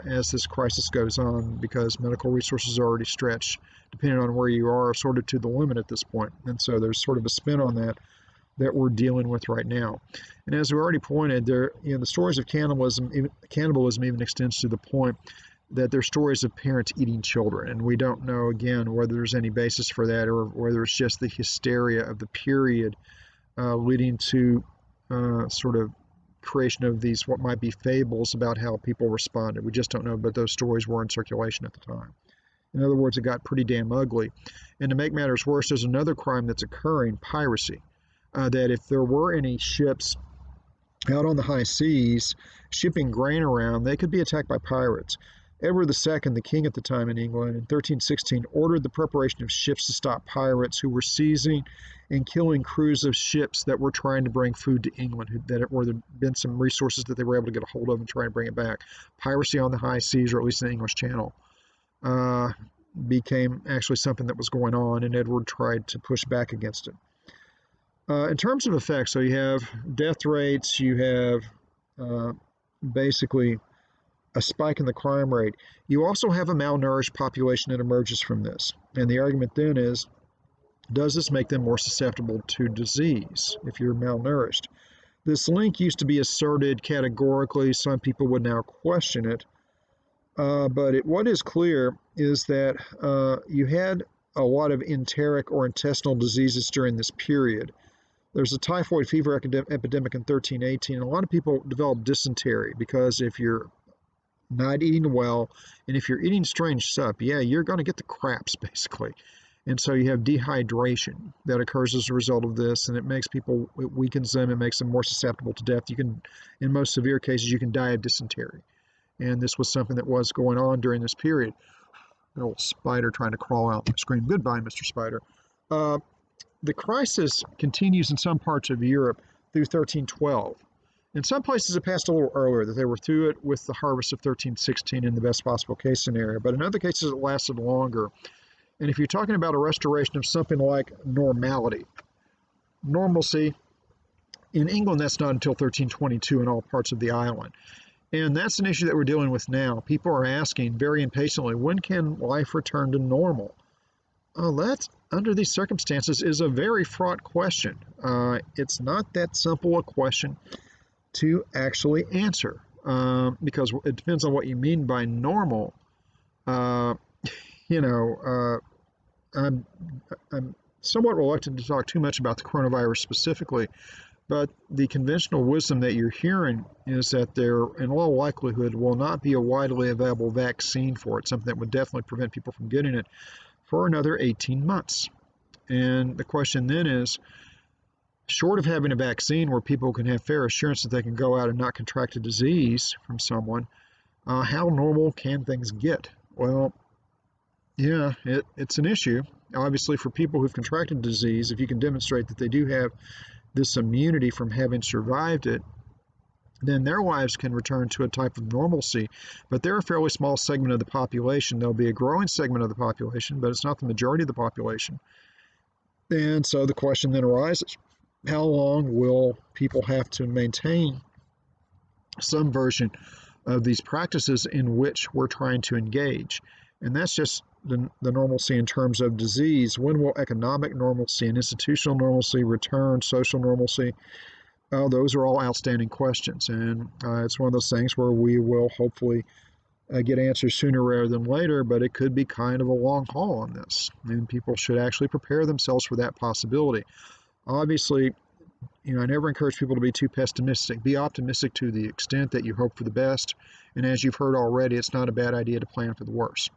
as this crisis goes on, because medical resources are already stretched, depending on where you are, sort of to the limit at this point. And so there's sort of a spin on that we're dealing with right now. And as we already pointed, the stories of cannibalism even extends to the point that they're stories of parents eating children. And we don't know, again, whether there's any basis for that or whether it's just the hysteria of the period leading to sort of creation of these, what might be fables about how people responded. We just don't know, but those stories were in circulation at the time. In other words, it got pretty damn ugly. And to make matters worse, there's another crime that's occurring, piracy. That if there were any ships out on the high seas shipping grain around, they could be attacked by pirates. Edward II, the king at the time in England, in 1316 ordered the preparation of ships to stop pirates who were seizing and killing crews of ships that were trying to bring food to England, where there had been some resources that they were able to get a hold of and try and bring it back. Piracy on the high seas, or at least in the English Channel, became actually something that was going on, and Edward tried to push back against it. In terms of effects, so you have death rates, you have basically a spike in the crime rate. You also have a malnourished population that emerges from this. And the argument then is, does this make them more susceptible to disease if you're malnourished? This link used to be asserted categorically. Some people would now question it. But what is clear is that you had a lot of enteric or intestinal diseases during this period. There's a typhoid fever epidemic in 1318, and a lot of people develop dysentery because if you're not eating well, and if you're eating strange stuff, you're going to get the craps, basically. And so you have dehydration that occurs as a result of this, and it weakens them, it makes them more susceptible to death. In most severe cases, you can die of dysentery. And this was something that was going on during this period. An old spider trying to crawl out my screen. Goodbye, Mr. Spider. The crisis continues in some parts of Europe through 1312. In some places, it passed a little earlier, that they were through it with the harvest of 1316 in the best possible case scenario. But in other cases, it lasted longer. And if you're talking about a restoration of something like normalcy, in England, that's not until 1322 in all parts of the island. And that's an issue that we're dealing with now. People are asking very impatiently, when can life return to normal? That, under these circumstances, is a very fraught question. It's not that simple a question to actually answer, because it depends on what you mean by normal. I'm somewhat reluctant to talk too much about the coronavirus specifically, but the conventional wisdom that you're hearing is that there, in all likelihood, will not be a widely available vaccine for it, something that would definitely prevent people from getting it for another 18 months. And the question then is, short of having a vaccine where people can have fair assurance that they can go out and not contract a disease from someone, how normal can things get? Well, Yeah, it's an issue. Obviously, for people who've contracted disease, if you can demonstrate that they do have this immunity from having survived it, then their lives can return to a type of normalcy. But they're a fairly small segment of the population. There'll be a growing segment of the population, but it's not the majority of the population. And so the question then arises, how long will people have to maintain some version of these practices in which we're trying to engage? And that's just the normalcy in terms of disease. When will economic normalcy and institutional normalcy return, social normalcy? Those are all outstanding questions. And it's one of those things where we will hopefully get answers sooner rather than later, but it could be kind of a long haul on this. And people should actually prepare themselves for that possibility. Obviously, I never encourage people to be too pessimistic. Be optimistic to the extent that you hope for the best. And as you've heard already, it's not a bad idea to plan for the worst,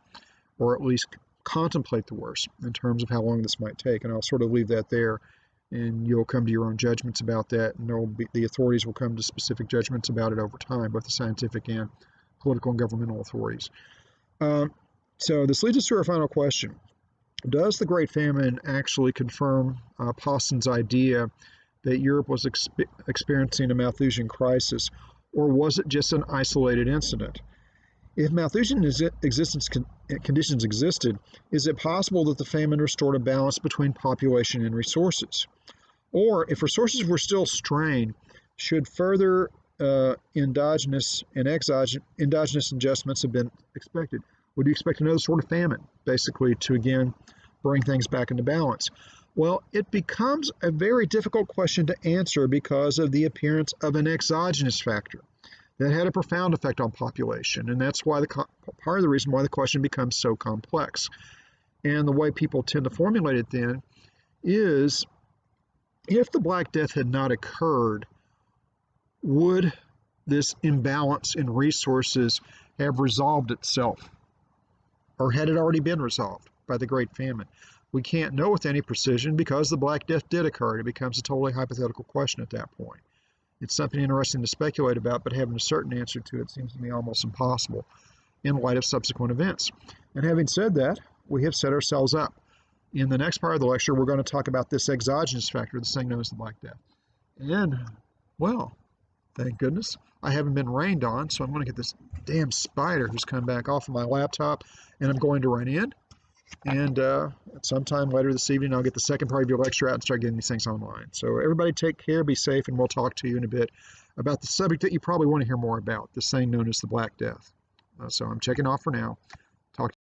or at least contemplate the worst in terms of how long this might take. And I'll sort of leave that there, and you'll come to your own judgments about that. And the authorities will come to specific judgments about it over time, both the scientific and political and governmental authorities. Um, so this leads us to our final question. Does the Great Famine actually confirm Poston's idea that Europe was experiencing a Malthusian crisis, or was it just an isolated incident? If Malthusian conditions existed, is it possible that the famine restored a balance between population and resources? Or if resources were still strained, should further endogenous and endogenous adjustments have been expected? Would you expect another sort of famine, basically, to again bring things back into balance? Well, it becomes a very difficult question to answer because of the appearance of an exogenous factor that had a profound effect on population, and that's why part of the reason why the question becomes so complex. And the way people tend to formulate it then is, if the Black Death had not occurred, would this imbalance in resources have resolved itself? Or had it already been resolved by the Great Famine? We can't know with any precision because the Black Death did occur. It becomes a totally hypothetical question at that point. It's something interesting to speculate about, but having a certain answer to it seems to me almost impossible in light of subsequent events. And having said that, we have set ourselves up. In the next part of the lecture, we're going to talk about this exogenous factor, this thing known as the Black Death. And, well, thank goodness, I haven't been rained on, so I'm going to get this damn spider who's come back off of my laptop, and I'm going to run in. And sometime later this evening, I'll get the second part of your lecture out and start getting these things online. So everybody take care, be safe, and we'll talk to you in a bit about the subject that you probably want to hear more about, this thing known as the Black Death. So I'm checking off for now. Talk